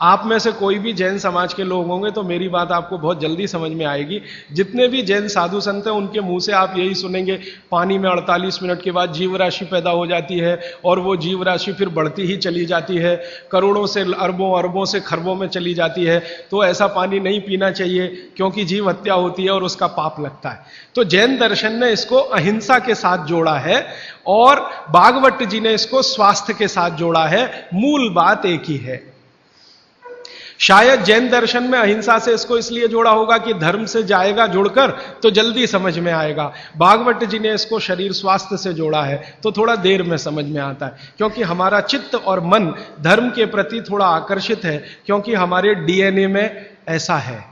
आप में से कोई भी जैन समाज के लोग होंगे तो मेरी बात आपको बहुत जल्दी समझ में आएगी। जितने भी जैन साधु संत हैं उनके मुंह से आप यही सुनेंगे, पानी में 48 मिनट के बाद जीव राशि पैदा हो जाती है और वो जीव राशि फिर बढ़ती ही चली जाती है, करोड़ों से अरबों, अरबों से खरबों में चली जाती है। तो ऐसा पानी नहीं पीना चाहिए क्योंकि जीव हत्या होती है और उसका पाप लगता है। तो जैन दर्शन ने इसको अहिंसा के साथ जोड़ा है और भागवत जी ने इसको स्वास्थ्य के साथ जोड़ा है। मूल बात एक ही है। शायद जैन दर्शन में अहिंसा से इसको इसलिए जोड़ा होगा कि धर्म से जाएगा जुड़कर तो जल्दी समझ में आएगा। भागवत जी ने इसको शरीर स्वास्थ्य से जोड़ा है तो थोड़ा देर में समझ में आता है, क्योंकि हमारा चित्त और मन धर्म के प्रति थोड़ा आकर्षित है, क्योंकि हमारे डीएनए में ऐसा है।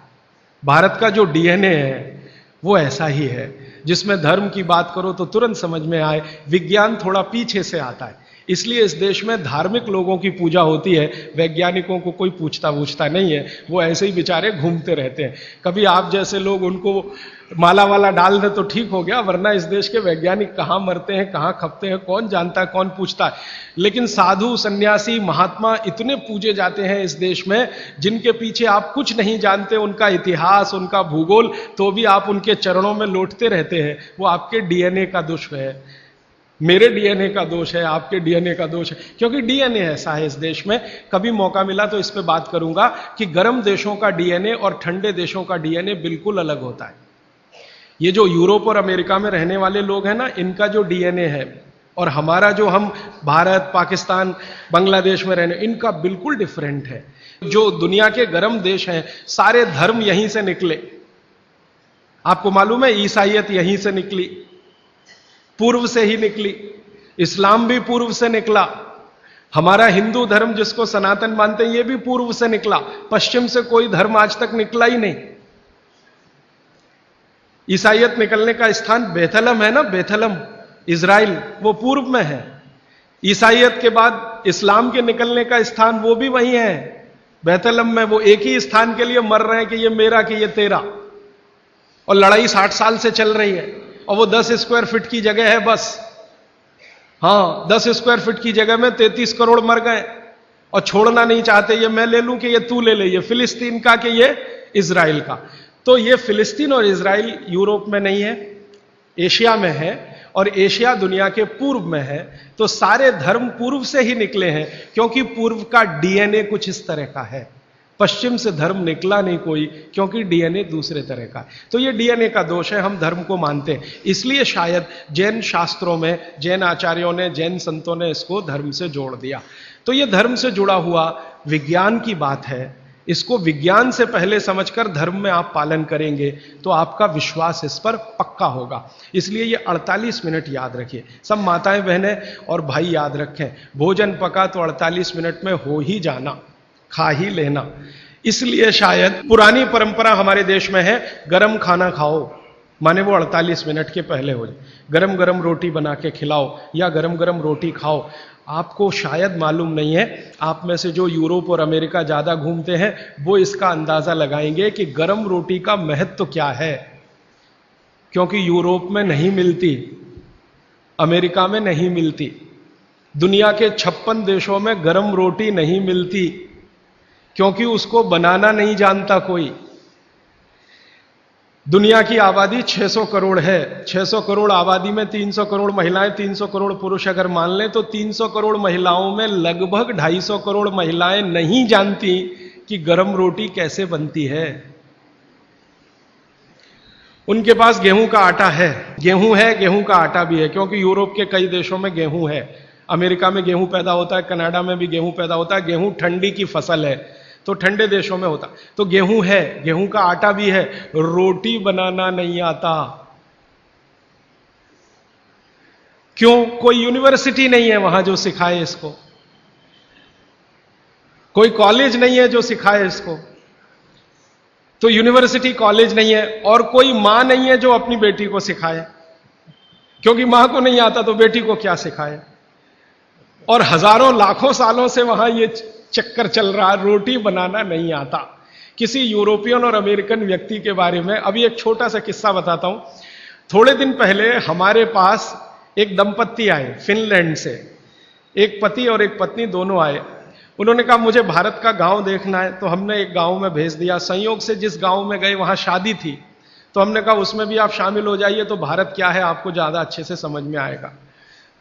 भारत का जो डीएनए है वो ऐसा ही है, जिसमें धर्म की बात करो तो तुरंत समझ में आए। विज्ञान थोड़ा पीछे से आता है, इसलिए इस देश में धार्मिक लोगों की पूजा होती है, वैज्ञानिकों को कोई पूछता नहीं है, वो ऐसे ही बेचारे घूमते रहते हैं। कभी आप जैसे लोग उनको माला वाला डाल दे तो ठीक हो गया, वरना इस देश के वैज्ञानिक कहां मरते हैं, कहां खपते हैं, कौन जानता है, कौन पूछता है। लेकिन साधु, सन्यासी, महात्मा इतने पूजे जाते हैं इस देश में, जिनके पीछे आप कुछ नहीं जानते, उनका इतिहास, उनका भूगोल, तो भी आप उनके चरणों में लौटते रहते हैं। वो आपके डीएनए का दोष है, मेरे डीएनए का दोष है, आपके डीएनए का दोष है, क्योंकि डीएनए ऐसा है इस देश में। कभी मौका मिला तो इस पे बात करूंगा कि गर्म देशों का डीएनए और ठंडे देशों का डीएनए बिल्कुल अलग होता है। ये जो यूरोप और अमेरिका में रहने वाले लोग हैं ना, इनका जो डीएनए है और हमारा जो हम भारत, पाकिस्तान, बांग्लादेश में रहने, इनका बिल्कुल डिफरेंट है। जो दुनिया के गर्म देश हैं, सारे धर्म यहीं से निकले। आपको मालूम है ईसाईयत यहीं से निकली, पूर्व से ही निकली। इस्लाम भी पूर्व से निकला। हमारा हिंदू धर्म जिसको सनातन मानते हैं, ये भी पूर्व से निकला। पश्चिम से कोई धर्म आज तक निकला ही नहीं। ईसाईयत निकलने का स्थान बेथलम है ना, बेथलम इजराइल, वो पूर्व में है। ईसाईयत के बाद इस्लाम के निकलने का स्थान वो भी वही है, बेथलम में। वो एक ही स्थान के लिए मर रहे हैं कि ये मेरा, कि ये तेरा, और लड़ाई 60 साल से चल रही है। और वो 10 स्क्वायर फीट की जगह है बस। हाँ, 10 स्क्वायर फीट की जगह में 33 करोड़ मर गए और छोड़ना नहीं चाहते। ये मैं ले लूं कि ये तू ले ले, ये फिलिस्तीन का कि ये इजराइल का। तो ये फिलिस्तीन और इजराइल यूरोप में नहीं है, एशिया में है, और एशिया दुनिया के पूर्व में है। तो सारे धर्म पूर्व से ही निकले हैं, क्योंकि पूर्व का डीएनए कुछ इस तरह का है। पश्चिम से धर्म निकला नहीं कोई, क्योंकि डीएनए दूसरे तरह का है। तो ये डीएनए का दोष है, हम धर्म को मानते हैं। इसलिए शायद जैन शास्त्रों में, जैन आचार्यों ने, जैन संतों ने इसको धर्म से जोड़ दिया। तो ये धर्म से जुड़ा हुआ विज्ञान की बात है। इसको विज्ञान से पहले समझकर धर्म में आप पालन करेंगे तो आपका विश्वास इस पर पक्का होगा। इसलिए ये 48 मिनट याद रखिए। सब माताएं, बहनें और भाई याद रखें, भोजन पका तो 48 मिनट में हो ही जाना, खा ही लेना। इसलिए शायद पुरानी परंपरा हमारे देश में है, गरम खाना खाओ, माने वो 48 मिनट के पहले हो जाए। गरम गरम रोटी बना के खिलाओ या गरम गरम रोटी खाओ। आपको शायद मालूम नहीं है, आप में से जो यूरोप और अमेरिका ज्यादा घूमते हैं वो इसका अंदाजा लगाएंगे कि गरम रोटी का महत्व क्या है। क्योंकि यूरोप में नहीं मिलती, अमेरिका में नहीं मिलती, दुनिया के 56 देशों में गरम रोटी नहीं मिलती, क्योंकि उसको बनाना नहीं जानता कोई। दुनिया की आबादी 600 करोड़ है, 600 करोड़ आबादी में 300 करोड़ महिलाएं, 300 करोड़ पुरुष अगर मान लें तो 300 करोड़ महिलाओं में लगभग 250 करोड़ महिलाएं नहीं जानती कि गरम रोटी कैसे बनती है। उनके पास गेहूं का आटा है, गेहूं का आटा भी है, क्योंकि यूरोप के कई देशों में गेहूं है, अमेरिका में गेहूं पैदा होता है, कनाडा में भी गेहूं पैदा होता है। गेहूं ठंडी की फसल है तो ठंडे देशों में होता, तो गेहूं है, गेहूं का आटा भी है, रोटी बनाना नहीं आता। क्यों? कोई यूनिवर्सिटी नहीं है वहां जो सिखाए इसको, कोई कॉलेज नहीं है जो सिखाए इसको, तो यूनिवर्सिटी कॉलेज नहीं है, और कोई मां नहीं है जो अपनी बेटी को सिखाए, क्योंकि मां को नहीं आता तो बेटी को क्या सिखाए। और हजारों लाखों सालों से वहां ये चक्कर चल रहा है, रोटी बनाना नहीं आता। किसी यूरोपियन और अमेरिकन व्यक्ति के बारे में अभी एक छोटा सा किस्सा बताता हूं। थोड़े दिन पहले हमारे पास एक दंपत्ति आए फिनलैंड से, एक पति और एक पत्नी दोनों आए। उन्होंने कहा मुझे भारत का गांव देखना है, तो हमने एक गांव में भेज दिया। संयोग से जिस गांव में गए वहां शादी थी, तो हमने कहा उसमें भी आप शामिल हो जाइए, तो भारत क्या है आपको ज्यादा अच्छे से समझ में आएगा।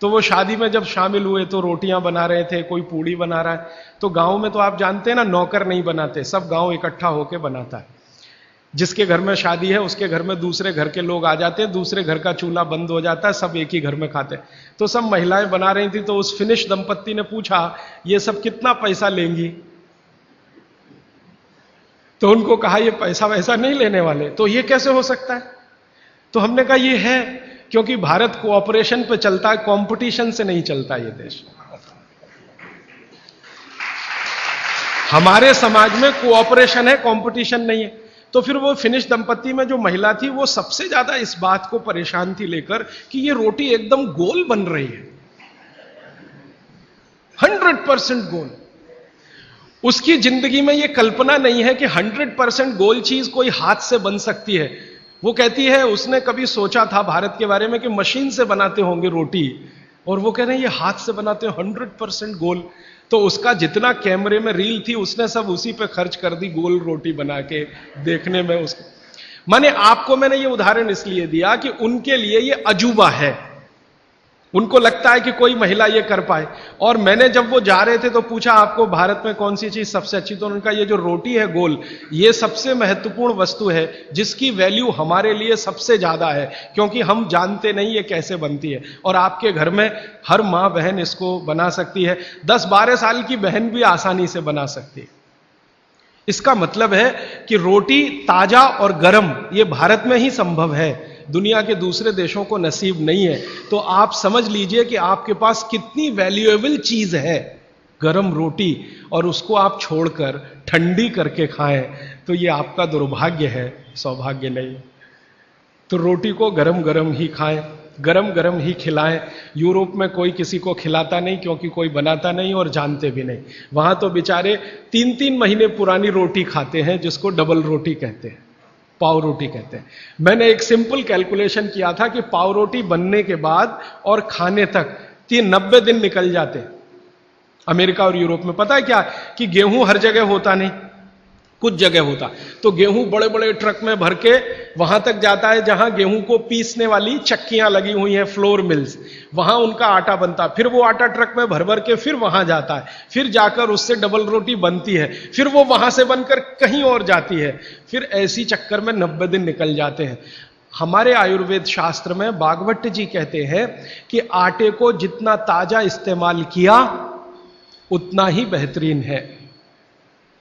तो वो शादी में जब शामिल हुए तो रोटियां बना रहे थे, कोई पूड़ी बना रहा है। तो गांव में तो आप जानते हैं ना, नौकर नहीं बनाते, सब गांव इकट्ठा होकर बनाता है। जिसके घर में शादी है उसके घर में दूसरे घर के लोग आ जाते हैं, दूसरे घर का चूल्हा बंद हो जाता है, सब एक ही घर में खाते हैं। तो सब महिलाएं बना रही थी, तो उस फिनिश दंपत्ति ने पूछा ये सब कितना पैसा लेंगी? तो उनको कहा ये पैसा वैसा नहीं लेने वाले। तो ये कैसे हो सकता है? तो हमने कहा ये है क्योंकि भारत कोऑपरेशन पे चलता है, कंपटीशन से नहीं चलता ये देश। हमारे समाज में कोऑपरेशन है, कंपटीशन नहीं है। तो फिर वो फिनिश दंपत्ति में जो महिला थी वो सबसे ज्यादा इस बात को परेशान थी लेकर कि ये रोटी एकदम गोल बन रही है, 100% गोल। उसकी जिंदगी में ये कल्पना नहीं है कि 100% गोल चीज कोई हाथ से बन सकती है। वो कहती है उसने कभी सोचा था भारत के बारे में कि मशीन से बनाते होंगे रोटी, और वो कह रहे हैं ये हाथ से बनाते हैं 100% गोल। तो उसका जितना कैमरे में रील थी उसने सब उसी पे खर्च कर दी, गोल रोटी बना के देखने में उसको। माने आपको मैंने ये उदाहरण इसलिए दिया कि उनके लिए ये अजूबा है, उनको लगता है कि कोई महिला ये कर पाए। और मैंने जब वो जा रहे थे तो पूछा आपको भारत में कौन सी चीज सबसे अच्छी, तो उनका ये जो रोटी है गोल, ये सबसे महत्वपूर्ण वस्तु है जिसकी वैल्यू हमारे लिए सबसे ज्यादा है, क्योंकि हम जानते नहीं ये कैसे बनती है। और आपके घर में हर मां बहन इसको बना सकती है, 10-12 साल की बहन भी आसानी से बना सकती है। इसका मतलब है कि रोटी ताजा और गर्म ये भारत में ही संभव है, दुनिया के दूसरे देशों को नसीब नहीं है। तो आप समझ लीजिए कि आपके पास कितनी वैल्यूएबल चीज है गरम रोटी, और उसको आप छोड़कर ठंडी करके खाएं तो ये आपका दुर्भाग्य है, सौभाग्य नहीं। तो रोटी को गरम गरम ही खाएं, गरम गरम ही खिलाएं। यूरोप में कोई किसी को खिलाता नहीं क्योंकि कोई बनाता नहीं और जानते भी नहीं। वहां तो बेचारे 3-3 महीने पुरानी रोटी खाते हैं जिसको डबल रोटी कहते हैं, पाव रोटी कहते हैं। मैंने एक सिंपल कैलकुलेशन किया था कि पाव रोटी बनने के बाद और खाने तक 90 दिन निकल जाते अमेरिका और यूरोप में। पता है क्या कि गेहूं हर जगह होता नहीं, कुछ जगह होता, तो गेहूं बड़े बड़े ट्रक में भर के वहां तक जाता है जहां गेहूं को पीसने वाली चक्कियां लगी हुई हैं, फ्लोर मिल्स, वहां उनका आटा बनता है। फिर वो आटा ट्रक में भर भर के फिर वहां जाता है, फिर जाकर उससे डबल रोटी बनती है, फिर वो वहां से बनकर कहीं और जाती है, फिर ऐसी चक्कर में 90 दिन निकल जाते हैं। हमारे आयुर्वेद शास्त्र में भागवत जी कहते हैं कि आटे को जितना ताजा इस्तेमाल किया उतना ही बेहतरीन है।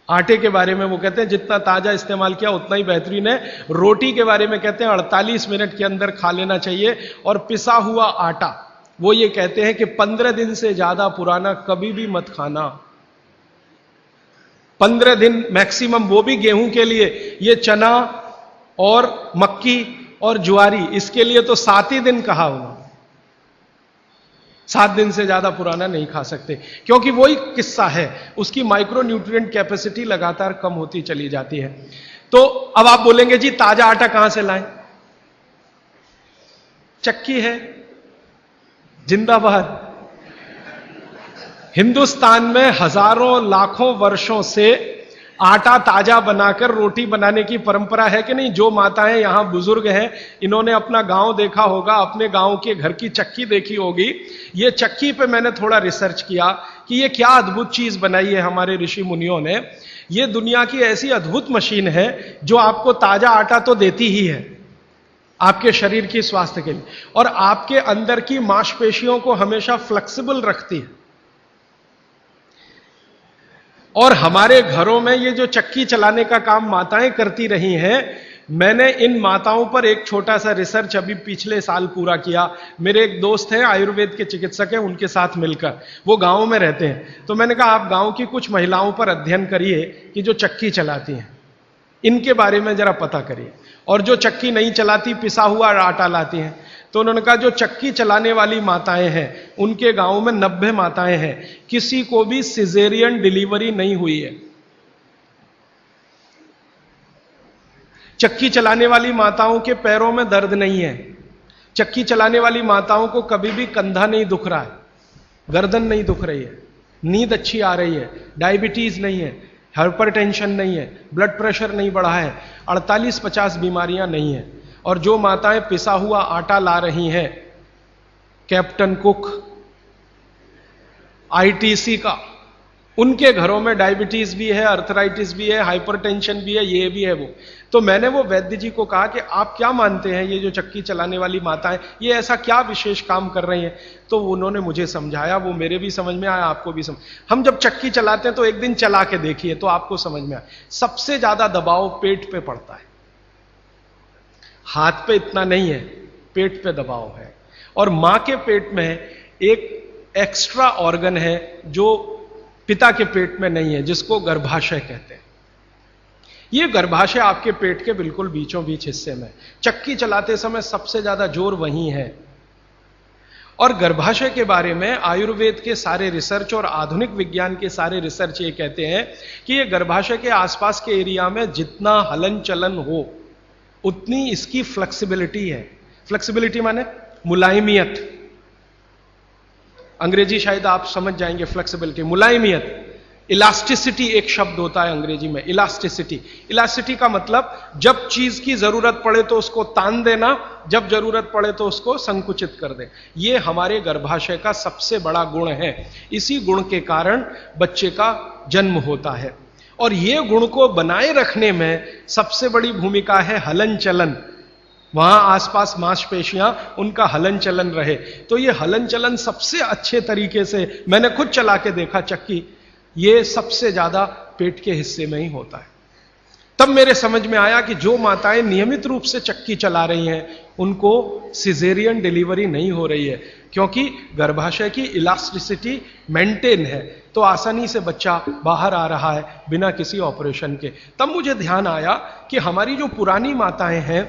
आटे के बारे में वो कहते हैं जितना ताजा इस्तेमाल किया उतना ही बेहतरीन है। रोटी के बारे में कहते हैं 48 मिनट के अंदर खा लेना चाहिए। और पिसा हुआ आटा वो ये कहते हैं कि 15 दिन से ज्यादा पुराना कभी भी मत खाना, 15 दिन मैक्सिमम, वो भी गेहूं के लिए। ये चना और मक्की और ज्वारी इसके लिए तो 7 ही दिन कहा उन्होंने, 7 दिन से ज्यादा पुराना नहीं खा सकते, क्योंकि वही किस्सा है, उसकी माइक्रो न्यूट्रिएंट कैपेसिटी लगातार कम होती चली जाती है। तो अब आप बोलेंगे जी ताजा आटा कहां से लाएं? चक्की है, जिंदाबाद। हिंदुस्तान में हजारों लाखों वर्षों से आटा ताजा बनाकर रोटी बनाने की परंपरा है कि नहीं? जो माताएं यहां बुजुर्ग हैं, इन्होंने अपना गांव देखा होगा, अपने गांव के घर की चक्की देखी होगी। ये चक्की पे मैंने थोड़ा रिसर्च किया कि ये क्या अद्भुत चीज बनाई है हमारे ऋषि मुनियों ने। ये दुनिया की ऐसी अद्भुत मशीन है जो आपको ताजा आटा तो देती ही है आपके शरीर की स्वास्थ्य के लिए, और आपके अंदर की मांसपेशियों को हमेशा फ्लेक्सिबल रखती है। और हमारे घरों में ये जो चक्की चलाने का काम माताएं करती रही हैं, मैंने इन माताओं पर एक छोटा सा रिसर्च अभी पिछले साल पूरा किया। मेरे एक दोस्त हैं, आयुर्वेद के चिकित्सक हैं, उनके साथ मिलकर, वो गांव में रहते हैं। तो मैंने कहा आप गांव की कुछ महिलाओं पर अध्ययन करिए कि जो चक्की चलाती हैं, इनके बारे में जरा पता करिए। और जो चक्की नहीं चलाती, पिसा हुआ आटा लाती हैं। तो उन्होंने कहा जो चक्की चलाने वाली माताएं हैं, उनके गांव में 90 माताएं हैं, किसी को भी सिजेरियन डिलीवरी नहीं हुई है। चक्की चलाने वाली माताओं के पैरों में दर्द नहीं है। चक्की चलाने वाली माताओं को कभी भी कंधा नहीं दुख रहा है, गर्दन नहीं दुख रही है, नींद अच्छी आ रही है, डायबिटीज नहीं है, हाइपरटेंशन नहीं है, ब्लड प्रेशर नहीं बढ़ा है, 48-50 बीमारियां नहीं है। और जो माताएं पिसा हुआ आटा ला रही हैं, कैप्टन कुक, आईटीसी का, उनके घरों में डायबिटीज भी है, अर्थराइटिस भी है, हाइपरटेंशन भी है, ये भी है वो। तो मैंने वो वैद्य जी को कहा कि आप क्या मानते हैं ये जो चक्की चलाने वाली माताएं, ये ऐसा क्या विशेष काम कर रही हैं? तो उन्होंने मुझे समझाया, वो मेरे भी समझ में आया, आपको भी समझ। हम जब चक्की चलाते हैं तो एक दिन चला के देखिए तो आपको समझ में आए। सबसे ज्यादा दबाव पेट पे पड़ता है, हाथ पे इतना नहीं है, पेट पे दबाव है। और मां के पेट में एक एक्स्ट्रा ऑर्गन है जो पिता के पेट में नहीं है, जिसको गर्भाशय कहते हैं। यह गर्भाशय आपके पेट के बिल्कुल बीचों बीच हिस्से में, चक्की चलाते समय सबसे ज्यादा जोर वहीं है। और गर्भाशय के बारे में आयुर्वेद के सारे रिसर्च और आधुनिक विज्ञान के सारे रिसर्च ये कहते हैं कि ये गर्भाशय के आसपास के एरिया में जितना हलन चलन हो, उतनी इसकी फ्लेक्सिबिलिटी है। फ्लेक्सिबिलिटी माने मुलायमियत, अंग्रेजी शायद आप समझ जाएंगे। फ्लेक्सिबिलिटी, मुलायमियत, इलास्टिसिटी एक शब्द होता है अंग्रेजी में, इलास्टिसिटी। इलास्टिसिटी का मतलब जब चीज की जरूरत पड़े तो उसको तान देना, जब जरूरत पड़े तो उसको संकुचित कर दे। ये हमारे गर्भाशय का सबसे बड़ा गुण है। इसी गुण के कारण बच्चे का जन्म होता है। और ये गुण को बनाए रखने में सबसे बड़ी भूमिका है हलन चलन। वहां आसपास मांसपेशियां, उनका हलन चलन रहे। तो ये हलन चलन सबसे अच्छे तरीके से, मैंने खुद चला के देखा चक्की, ये सबसे ज्यादा पेट के हिस्से में ही होता है। तब मेरे समझ में आया कि जो माताएं नियमित रूप से चक्की चला रही हैं, उनको सिजेरियन डिलीवरी नहीं हो रही है, क्योंकि गर्भाशय की इलास्टिसिटी मेंटेन है, तो आसानी से बच्चा बाहर आ रहा है बिना किसी ऑपरेशन के। तब मुझे ध्यान आया कि हमारी जो पुरानी माताएं हैं,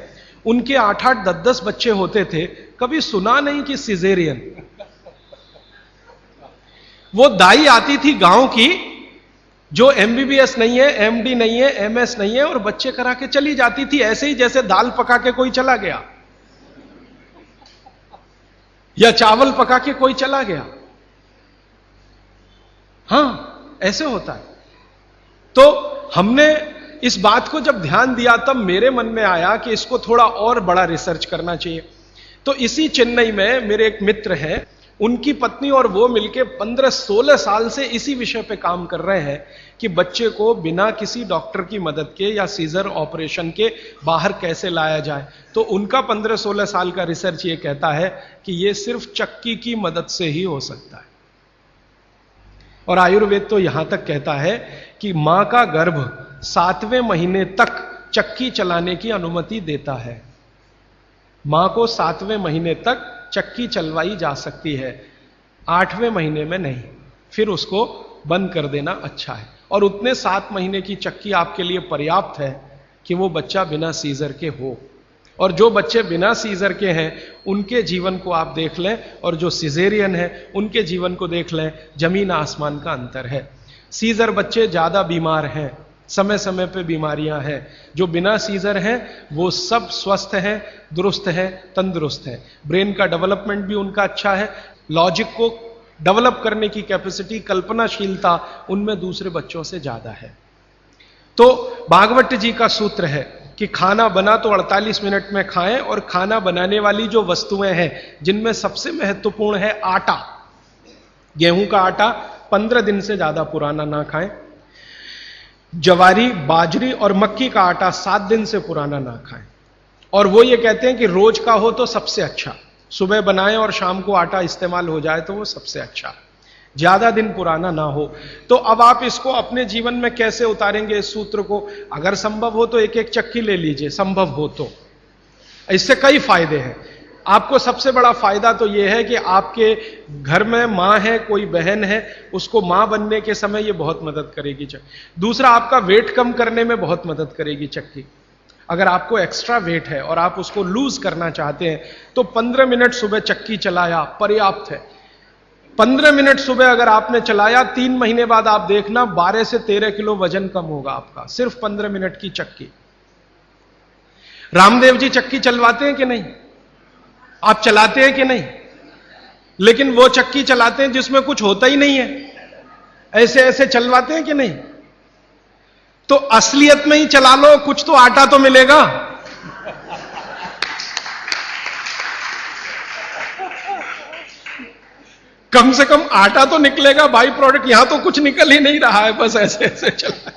उनके 8-8, 10-10 बच्चे होते थे, कभी सुना नहीं कि सिजेरियन। वो दाई आती थी गांव की, जो एमबीबीएस नहीं है, एमडी नहीं है, एमएस नहीं है, और बच्चे करा के चली जाती थी, ऐसे ही जैसे दाल पका के कोई चला गया या चावल पका के कोई चला गया। हां, ऐसे होता है। तो हमने इस बात को जब ध्यान दिया, तब मेरे मन में आया कि इसको थोड़ा और बड़ा रिसर्च करना चाहिए। तो इसी चेन्नई में मेरे एक मित्र हैं, उनकी पत्नी और वो मिलकर 15-16 साल से इसी विषय पे काम कर रहे हैं कि बच्चे को बिना किसी डॉक्टर की मदद के या सीजर ऑपरेशन के बाहर कैसे लाया जाए। तो उनका 15-16 साल का रिसर्च ये कहता है कि ये सिर्फ चक्की की मदद से ही हो सकता है। और आयुर्वेद तो यहां तक कहता है कि मां का गर्भ 7वें महीने तक चक्की चलाने की अनुमति देता है। मां को 7वें महीने तक चक्की चलवाई जा सकती है, 8वें महीने में नहीं, फिर उसको बंद कर देना अच्छा है। और उतने 7 महीने की चक्की आपके लिए पर्याप्त है कि वो बच्चा बिना सीजर के हो। और जो बच्चे बिना सीजर के हैं, उनके जीवन को आप देख लें, और जो सिजेरियन है उनके जीवन को देख लें, जमीन आसमान का अंतर है। सीजर बच्चे ज्यादा बीमार हैं, समय समय पे बीमारियां हैं। जो बिना सीजर हैं वो सब स्वस्थ हैं, दुरुस्त हैं, तंदुरुस्त हैं। ब्रेन का डेवलपमेंट भी उनका अच्छा है, लॉजिक को डेवलप करने की कैपेसिटी, कल्पनाशीलता उनमें दूसरे बच्चों से ज्यादा है। तो भागवत जी का सूत्र है कि खाना बना तो 48 मिनट में खाएं, और खाना बनाने वाली जो वस्तुएं हैं जिनमें सबसे महत्वपूर्ण है आटा, गेहूं का आटा 15 दिन से ज्यादा पुराना ना खाएं, जवारी, बाजरी और मक्की का आटा 7 दिन से पुराना ना खाएं। और वो ये कहते हैं कि रोज का हो तो सबसे अच्छा, सुबह बनाएं और शाम को आटा इस्तेमाल हो जाए तो वो सबसे अच्छा, ज्यादा दिन पुराना ना हो। तो अब आप इसको अपने जीवन में कैसे उतारेंगे इस सूत्र को? अगर संभव हो तो एक एक चक्की ले लीजिए, संभव हो तो। इससे कई फायदे हैं। आपको सबसे बड़ा फायदा तो यह है कि आपके घर में मां है, कोई बहन है, उसको मां बनने के समय यह बहुत मदद करेगी चक्की। दूसरा, आपका वेट कम करने में बहुत मदद करेगी चक्की। अगर आपको एक्स्ट्रा वेट है और आप उसको लूज करना चाहते हैं तो 15 मिनट सुबह चक्की चलाया पर्याप्त है। 15 मिनट सुबह अगर आपने चलाया, 3 महीने बाद आप देखना 12 से 13 किलो वजन कम होगा आपका, सिर्फ 15 मिनट की चक्की। रामदेव जी चक्की चलवाते हैं कि नहीं? आप चलाते हैं कि नहीं? लेकिन वो चक्की चलाते हैं जिसमें कुछ होता ही नहीं है, ऐसे ऐसे चलवाते हैं कि नहीं? तो असलियत में ही चला लो, कुछ तो आटा तो मिलेगा। कम से कम आटा तो निकलेगा, बाई प्रोडक्ट। यहां तो कुछ निकल ही नहीं रहा है, बस ऐसे ऐसे चला।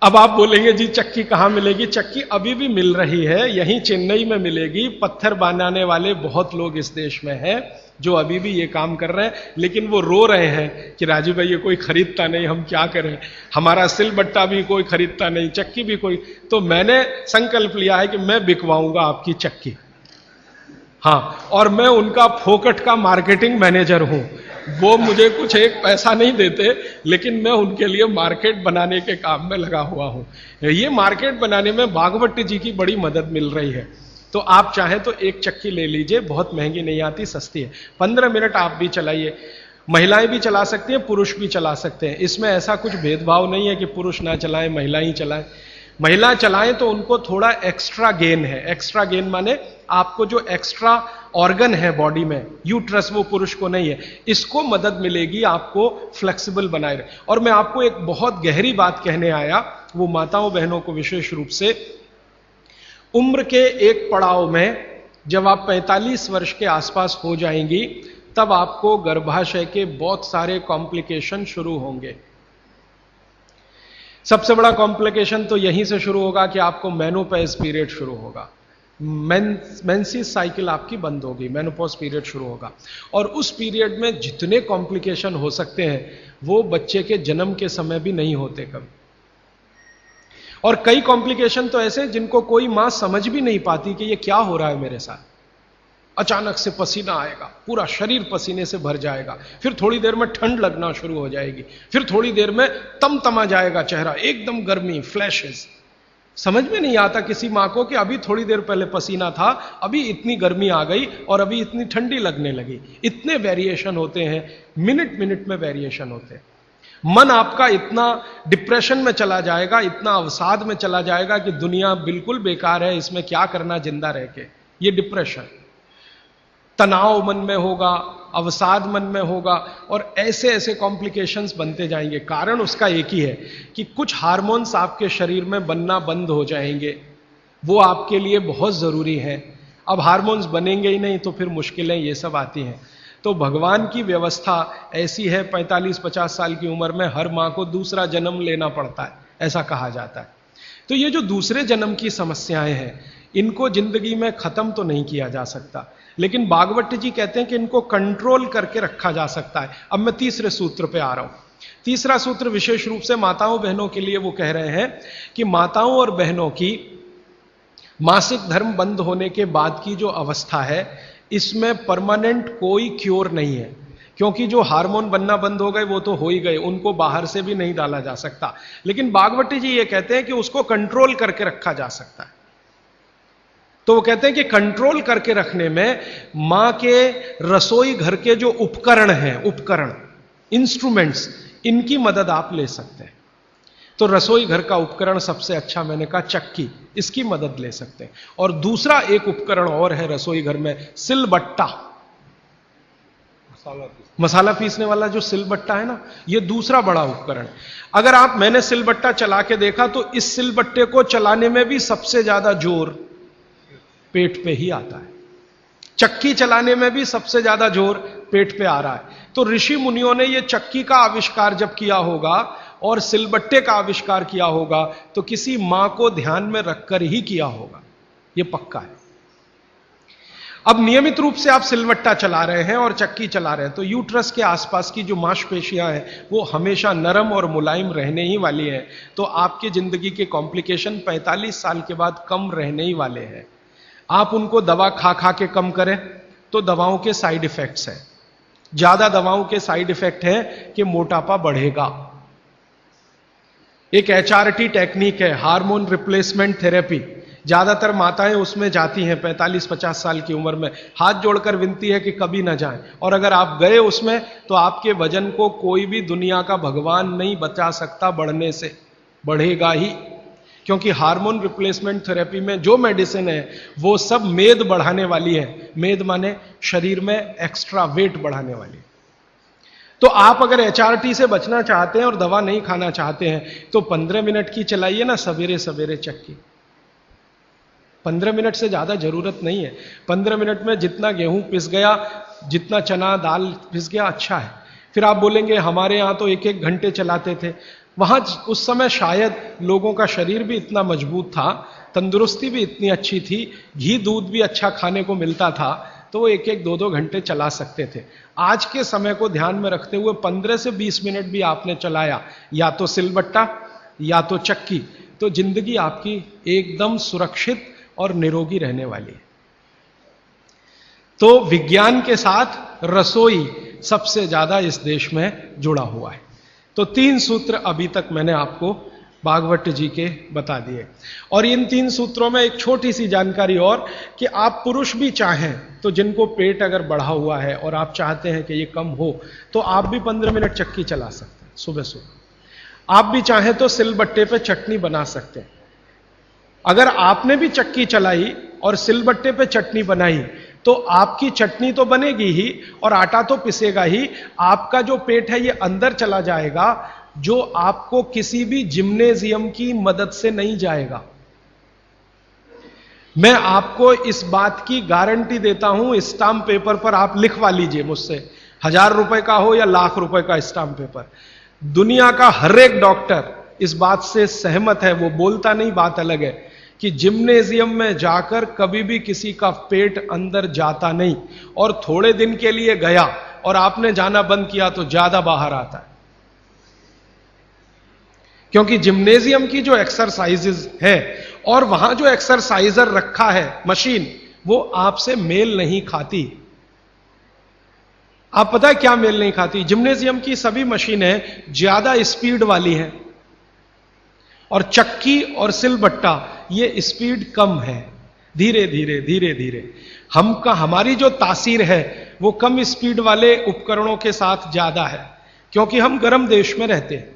अब आप बोलेंगे जी चक्की कहां मिलेगी? चक्की अभी भी मिल रही है, यहीं चेन्नई में मिलेगी। पत्थर बनाने वाले बहुत लोग इस देश में हैं जो अभी भी ये काम कर रहे हैं, लेकिन वो रो रहे हैं कि राजीव भाई ये कोई खरीदता नहीं, हम क्या करें, हमारा सिलबट्टा भी कोई खरीदता नहीं, चक्की भी कोई। तो मैंने संकल्प लिया है कि मैं बिकवाऊंगा आपकी चक्की। हाँ, और मैं उनका फोकट का मार्केटिंग मैनेजर हूं। वो मुझे कुछ एक पैसा नहीं देते, लेकिन मैं उनके लिए मार्केट बनाने के काम में लगा हुआ हूं। ये मार्केट बनाने में भागवत जी की बड़ी मदद मिल रही है। तो आप चाहें तो एक चक्की ले लीजिए, बहुत महंगी नहीं आती, सस्ती है। 15 मिनट आप भी चलाइए। महिलाएं भी चला सकती हैं, पुरुष भी चला सकते हैं। इसमें ऐसा कुछ भेदभाव नहीं है कि पुरुष ना चलाएं, महिला ही चलाएं। महिला चलाएं तो उनको थोड़ा एक्स्ट्रा गेन है। एक्स्ट्रा गेन माने आपको जो एक्स्ट्रा ऑर्गन है बॉडी में, यूट्रस, वो पुरुष को नहीं है, इसको मदद मिलेगी आपको फ्लेक्सिबल बनाए रहे। और मैं आपको एक बहुत गहरी बात कहने आया, वो माताओं बहनों को विशेष रूप से, उम्र के एक पड़ाव में जब आप 45 वर्ष के आसपास हो जाएंगी, तब आपको गर्भाशय के बहुत सारे कॉम्प्लिकेशन शुरू होंगे। सबसे बड़ा कॉम्प्लिकेशन तो यहीं से शुरू होगा कि आपको मेनोपॉज पीरियड शुरू होगा, मेंसेस साइकिल आपकी बंद होगी, मेनोपॉज पीरियड शुरू होगा। और उस पीरियड में जितने कॉम्प्लिकेशन हो सकते हैं वो बच्चे के जन्म के समय भी नहीं होते कभी। और कई कॉम्प्लिकेशन तो ऐसे जिनको कोई मां समझ भी नहीं पाती कि ये क्या हो रहा है मेरे साथ। अचानक से पसीना आएगा, पूरा शरीर पसीने से भर जाएगा, फिर थोड़ी देर में ठंड लगना शुरू हो जाएगी, फिर थोड़ी देर में तमतमा जाएगा चेहरा, एकदम गर्मी, फ्लैशेस। समझ में नहीं आता किसी मां को कि अभी थोड़ी देर पहले पसीना था, अभी इतनी गर्मी आ गई और अभी इतनी ठंडी लगने लगी। इतने वेरिएशन होते हैं, मिनट मिनट में वेरिएशन होते हैं। मन आपका इतना डिप्रेशन में चला जाएगा, इतना अवसाद में चला जाएगा कि दुनिया बिल्कुल बेकार है, इसमें क्या करना जिंदा रह के। ये डिप्रेशन, तनाव मन में होगा, अवसाद मन में होगा, और ऐसे ऐसे कॉम्प्लिकेशंस बनते जाएंगे। कारण उसका एक ही है कि कुछ हार्मोन्स आपके शरीर में बनना बंद हो जाएंगे, वो आपके लिए बहुत जरूरी है। अब हार्मोन्स बनेंगे ही नहीं तो फिर मुश्किलें ये सब आती हैं। तो भगवान की व्यवस्था ऐसी है, 45-50 साल की उम्र में हर मां को दूसरा जन्म लेना पड़ता है, ऐसा कहा जाता है। तो ये जो दूसरे जन्म की समस्याएं हैं, इनको जिंदगी में खत्म तो नहीं किया जा सकता, लेकिन भागवत जी कहते हैं कि इनको कंट्रोल करके रखा जा सकता है। अब मैं तीसरे सूत्र पे आ रहा हूं। तीसरा सूत्र विशेष रूप से माताओं बहनों के लिए वो कह रहे हैं कि माताओं और बहनों की मासिक धर्म बंद होने के बाद की जो अवस्था है, इसमें परमानेंट कोई क्योर नहीं है, क्योंकि जो हार्मोन बनना बंद हो गए वो तो हो ही गए, उनको बाहर से भी नहीं डाला जा सकता। लेकिन भागवत जी ये कहते हैं कि उसको कंट्रोल करके रखा जा सकता है। तो वो कहते हैं कि कंट्रोल करके रखने में मां के रसोई घर के जो उपकरण हैं, उपकरण, इंस्ट्रूमेंट्स, इनकी मदद आप ले सकते हैं। तो रसोई घर का उपकरण सबसे अच्छा मैंने कहा चक्की, इसकी मदद ले सकते हैं। और दूसरा एक उपकरण और है रसोई घर में, सिलबट्टा, मसाला पीसने वाला जो सिलबट्टा है ना, ये दूसरा बड़ा उपकरण। अगर मैंने सिलबट्टा चला के देखा तो इस सिलबट्टे को चलाने में भी सबसे ज्यादा जोर पेट पे ही आता है, चक्की चलाने में भी सबसे ज्यादा जोर पेट पे आ रहा है। तो ऋषि मुनियों ने ये चक्की का आविष्कार जब किया होगा और सिलबट्टे का आविष्कार किया होगा तो किसी मां को ध्यान में रखकर ही किया होगा, ये पक्का है। अब नियमित रूप से आप सिलबट्टा चला रहे हैं और चक्की चला रहे हैं तो यूट्रस के आसपास की जो मांसपेशियां हैं वो हमेशा नरम और मुलायम रहने ही वाली हैं। तो आपकी जिंदगी के कॉम्प्लिकेशन 45 साल के बाद कम रहने ही वाले हैं। आप उनको दवा खा खा के कम करें तो दवाओं के साइड इफेक्ट्स हैं, ज्यादा दवाओं के साइड इफेक्ट है कि मोटापा बढ़ेगा। एक HRT टेक्निक है, हार्मोन रिप्लेसमेंट थेरेपी, ज्यादातर माताएं उसमें जाती हैं 45-50 साल की उम्र में, हाथ जोड़कर विनती है कि कभी ना जाएं। और अगर आप गए उसमें तो आपके वजन को कोई भी दुनिया का भगवान नहीं बचा सकता बढ़ने से, बढ़ेगा ही। क्योंकि हार्मोन रिप्लेसमेंट थेरेपी में जो मेडिसिन है वो सब मेद बढ़ाने वाली है, मेद माने शरीर में एक्स्ट्रा वेट बढ़ाने वाली। तो आप अगर HRT से बचना चाहते हैं और दवा नहीं खाना चाहते हैं तो 15 मिनट की चलाइए ना सवेरे सवेरे चक्की। 15 मिनट से ज्यादा जरूरत नहीं है। 15 मिनट में जितना गेहूं पिस गया, जितना चना दाल पिस गया, अच्छा है। फिर आप बोलेंगे हमारे यहां तो 1-1 घंटे चलाते थे। वहां उस समय शायद लोगों का शरीर भी इतना मजबूत था, तंदुरुस्ती भी इतनी अच्छी थी, घी दूध भी अच्छा खाने को मिलता था, तो वो 1-1, 2-2 घंटे चला सकते थे। आज के समय को ध्यान में रखते हुए 15 से 20 मिनट भी आपने चलाया, या तो सिलबट्टा या तो चक्की, तो जिंदगी आपकी एकदम सुरक्षित और निरोगी रहने वाली है। तो विज्ञान के साथ रसोई सबसे ज्यादा इस देश में जुड़ा हुआ है। तो 3 सूत्र अभी तक मैंने आपको भागवत जी के बता दिए। और इन 3 सूत्रों में एक छोटी सी जानकारी और, कि आप पुरुष भी चाहें तो जिनको पेट अगर बढ़ा हुआ है और आप चाहते हैं कि ये कम हो तो आप भी 15 मिनट चक्की चला सकते हैं सुबह सुबह। आप भी चाहें तो सिलबट्टे पे चटनी बना सकते हैं। अगर आपने भी चक्की चलाई और सिलबट्टे पे चटनी बनाई तो आपकी चटनी तो बनेगी ही और आटा तो पिसेगा ही, आपका जो पेट है ये अंदर चला जाएगा, जो आपको किसी भी जिम्नेजियम की मदद से नहीं जाएगा। मैं आपको इस बात की गारंटी देता हूं, स्टाम्प पेपर पर आप लिखवा लीजिए मुझसे, 1000 रुपए का हो या लाख रुपए का स्टाम्प पेपर, दुनिया का हर एक डॉक्टर इस बात से सहमत है, वो बोलता नहीं, बात अलग है, कि जिम्नेजियम में जाकर कभी भी किसी का पेट अंदर जाता नहीं, और थोड़े दिन के लिए गया और आपने जाना बंद किया तो ज्यादा बाहर आता है। क्योंकि जिम्नेजियम की जो एक्सरसाइजेज है और वहां जो एक्सरसाइजर रखा है मशीन, वो आपसे मेल नहीं खाती। आप पता है क्या मेल नहीं खाती? जिम्नेजियम की सभी मशीनें ज्यादा स्पीड वाली हैं और चक्की और सिलबट्टा ये स्पीड कम है, धीरे धीरे धीरे धीरे। हमारी जो तासीर है वो कम स्पीड वाले उपकरणों के साथ ज्यादा है, क्योंकि हम गर्म देश में रहते हैं।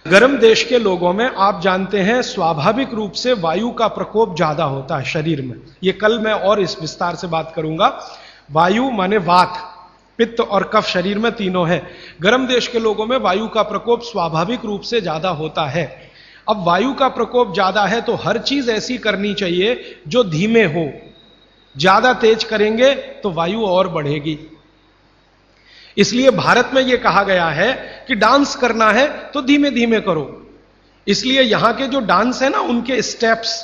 गर्म देश के लोगों में आप जानते हैं स्वाभाविक रूप से वायु का प्रकोप ज्यादा होता है शरीर में। ये कल मैं और इस विस्तार से बात करूंगा। वायु माने वात, पित्त और कफ शरीर में तीनों है। गर्म देश के लोगों में वायु का प्रकोप स्वाभाविक रूप से ज्यादा होता है। अब वायु का प्रकोप ज्यादा है तो हर चीज ऐसी करनी चाहिए जो धीमे हो। ज्यादा तेज करेंगे तो वायु और बढ़ेगी। इसलिए भारत में यह कहा गया है कि डांस करना है तो धीमे धीमे करो। इसलिए यहां के जो डांस है ना, उनके स्टेप्स,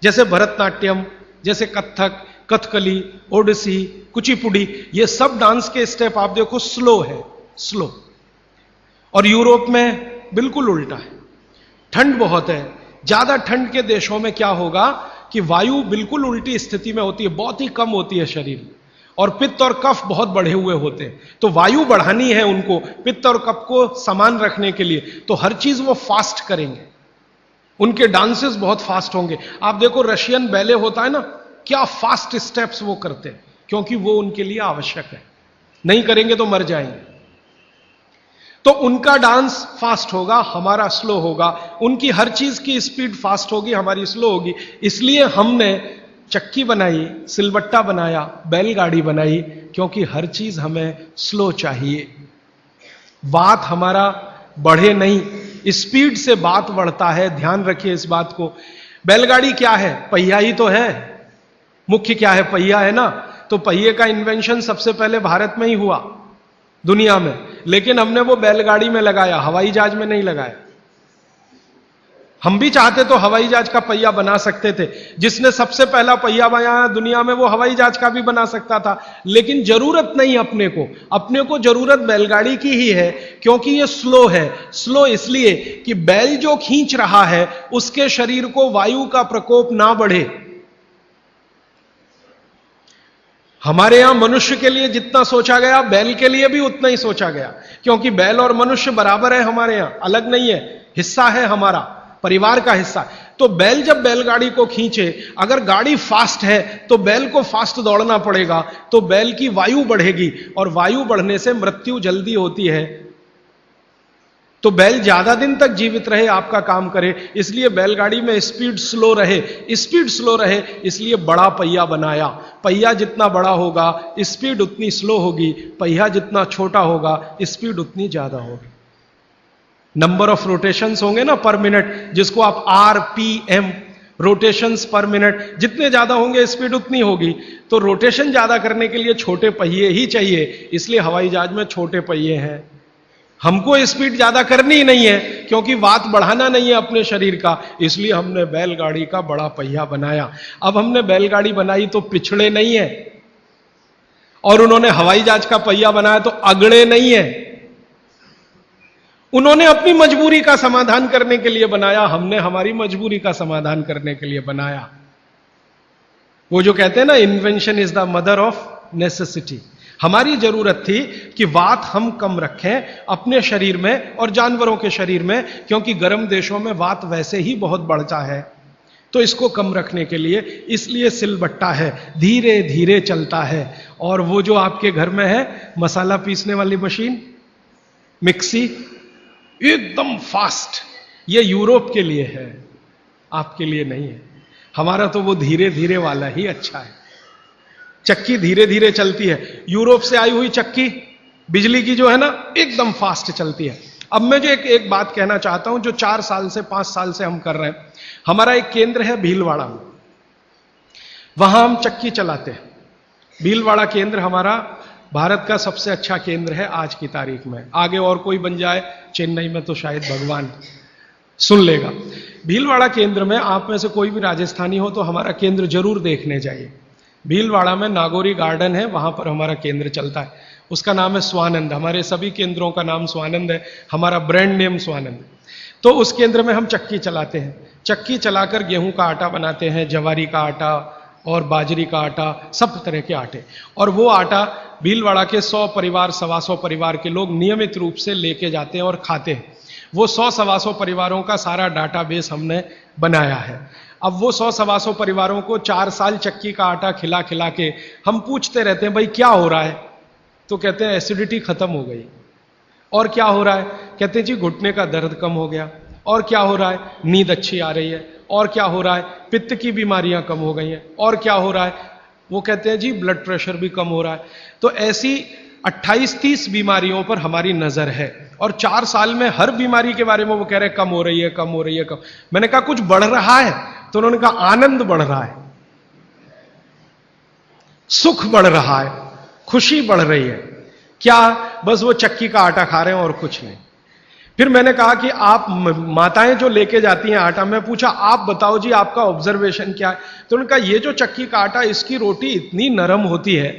जैसे भरतनाट्यम, जैसे कथक, कथकली, ओडिसी, कुचिपुड़ी, ये सब डांस के स्टेप आप देखो स्लो है, स्लो। और यूरोप में बिल्कुल उल्टा है, ठंड बहुत है। ज्यादा ठंड के देशों में क्या होगा कि वायु बिल्कुल उल्टी स्थिति में होती है, बहुत ही कम होती है शरीर में, और पित्त और कफ बहुत बढ़े हुए होते हैं। तो वायु बढ़ानी है उनको पित्त और कफ को समान रखने के लिए, तो हर चीज वो फास्ट करेंगे। उनके डांसेस बहुत फास्ट होंगे। आप देखो रशियन बैले होता है ना, क्या फास्ट स्टेप्स वो करते हैं, क्योंकि वो उनके लिए आवश्यक है। नहीं करेंगे तो मर जाएंगे। तो उनका डांस फास्ट होगा, हमारा स्लो होगा, उनकी हर चीज की स्पीड फास्ट होगी, हमारी स्लो होगी। इसलिए हमने चक्की बनाई, सिलबट्टा बनाया, बैलगाड़ी बनाई, क्योंकि हर चीज हमें स्लो चाहिए। बात हमारा बढ़े नहीं, स्पीड से बात बढ़ता है, ध्यान रखिए इस बात को। बैलगाड़ी क्या है? पहिया ही तो है। मुख्य क्या है? पहिया है ना। तो पहिए का इन्वेंशन सबसे पहले भारत में ही हुआ दुनिया में, लेकिन हमने वो बैलगाड़ी में लगाया, हवाई जहाज में नहीं लगाया। हम भी चाहते तो हवाई जहाज का पहिया बना सकते थे। जिसने सबसे पहला पहिया बनाया दुनिया में वो हवाई जहाज का भी बना सकता था, लेकिन जरूरत नहीं अपने को जरूरत बैलगाड़ी की ही है, क्योंकि ये स्लो है। स्लो इसलिए कि बैल जो खींच रहा है उसके शरीर को वायु का प्रकोप ना बढ़े। हमारे यहां मनुष्य के लिए जितना सोचा गया, बैल के लिए भी उतना ही सोचा गया, क्योंकि बैल और मनुष्य बराबर है, हमारे यहां अलग नहीं है, हिस्सा है, हमारा परिवार का हिस्सा। तो बैल जब बैलगाड़ी को खींचे, अगर गाड़ी फास्ट है तो बैल को फास्ट दौड़ना पड़ेगा, तो बैल की वायु बढ़ेगी, और वायु बढ़ने से मृत्यु जल्दी होती है। तो बैल ज्यादा दिन तक जीवित रहे, आपका काम करे, इसलिए बैलगाड़ी में स्पीड स्लो रहे, इसलिए बड़ा पहिया बनाया। पहिया जितना बड़ा होगा स्पीड उतनी स्लो होगी, पहिया जितना छोटा होगा स्पीड उतनी ज्यादा होगी। नंबर ऑफ रोटेशंस होंगे ना पर मिनट, जिसको आप RPM, रोटेशंस पर मिनट, जितने ज्यादा होंगे स्पीड उतनी होगी। तो रोटेशन ज्यादा करने के लिए छोटे पहिए ही चाहिए, इसलिए हवाई जहाज में छोटे पहिए हैं। हमको स्पीड ज्यादा करनी ही नहीं है, क्योंकि वात बढ़ाना नहीं है अपने शरीर का, इसलिए हमने बैलगाड़ी का बड़ा पहिया बनाया। अब हमने बैलगाड़ी बनाई तो पिछड़े नहीं है, और उन्होंने हवाई जहाज का पहिया बनाया तो अगड़े नहीं है। उन्होंने अपनी मजबूरी का समाधान करने के लिए बनाया, हमने हमारी मजबूरी का समाधान करने के लिए बनाया। वो जो कहते हैं ना, invention is the mother of necessity. हमारी जरूरत थी कि वात हम कम रखें अपने शरीर में और जानवरों के शरीर में, क्योंकि गर्म देशों में वात वैसे ही बहुत बढ़ता है। तो इसको कम रखने के लिए इसलिए सिलबट्टा है, धीरे धीरे चलता है। और वो जो आपके घर में है मसाला पीसने वाली मशीन, मिक्सी, एकदम फास्ट, ये यूरोप के लिए है, आपके लिए नहीं है। हमारा तो वो धीरे धीरे वाला ही अच्छा है। चक्की धीरे धीरे चलती है, यूरोप से आई हुई चक्की बिजली की जो है ना एकदम फास्ट चलती है। अब मैं जो एक बात कहना चाहता हूं, जो 4 साल से 5 साल से हम कर रहे हैं। हमारा एक केंद्र है भीलवाड़ा में, वहां हम चक्की चलाते हैं। भीलवाड़ा केंद्र हमारा भारत का सबसे अच्छा केंद्र है आज की तारीख में। आगे और कोई बन जाए चेन्नई में तो शायद भगवान सुन लेगा। भीलवाड़ा केंद्र में आप में से कोई भी राजस्थानी हो तो हमारा केंद्र जरूर देखने जाइए। भीलवाड़ा में नागौरी गार्डन है, वहां पर हमारा केंद्र चलता है, उसका नाम है स्वानंद। हमारे सभी केंद्रों का नाम स्वानंद है, हमारा ब्रांड नेम स्वानंद। तो उस केंद्र में हम चक्की चलाते हैं। चक्की चलाकर गेहूं का आटा बनाते हैं, जवारी का आटा और बाजरी का आटा, सब तरह के आटे। और वो आटा भीलवाड़ा के 100 परिवार, 125 परिवार के लोग नियमित रूप से लेके जाते हैं और खाते हैं। वो 100-125 परिवारों का सारा डाटाबेस हमने बनाया है। अब वो 100-125 परिवारों को 4 साल चक्की का आटा खिला खिला के हम पूछते रहते हैं, भाई क्या हो रहा है? तो कहते हैं एसिडिटी खत्म हो गई। और क्या हो रहा है? कहते हैं जी घुटने का दर्द कम हो गया। और क्या हो रहा है? नींद अच्छी आ रही है। और क्या हो रहा है? पित्त की बीमारियां कम हो गई हैं। और क्या हो रहा है? वो कहते हैं जी ब्लड प्रेशर भी कम हो रहा है। तो ऐसी 28-30 बीमारियों पर हमारी नजर है, और 4 साल में हर बीमारी के बारे में वो कह रहे हैं कम हो रही है, कम हो रही है, कम। मैंने कहा कुछ बढ़ रहा है? तो उन्होंने कहा आनंद बढ़ रहा है, सुख बढ़ रहा है, खुशी बढ़ रही है। क्या? बस वो चक्की का आटा खा रहे हैं और कुछ नहीं। फिर मैंने कहा कि आप माताएं जो लेके जाती हैं आटा, मैं पूछा आप बताओ जी आपका ऑब्जर्वेशन क्या है? तो उन्होंने कहा ये जो चक्की का आटा, इसकी रोटी इतनी नरम होती है,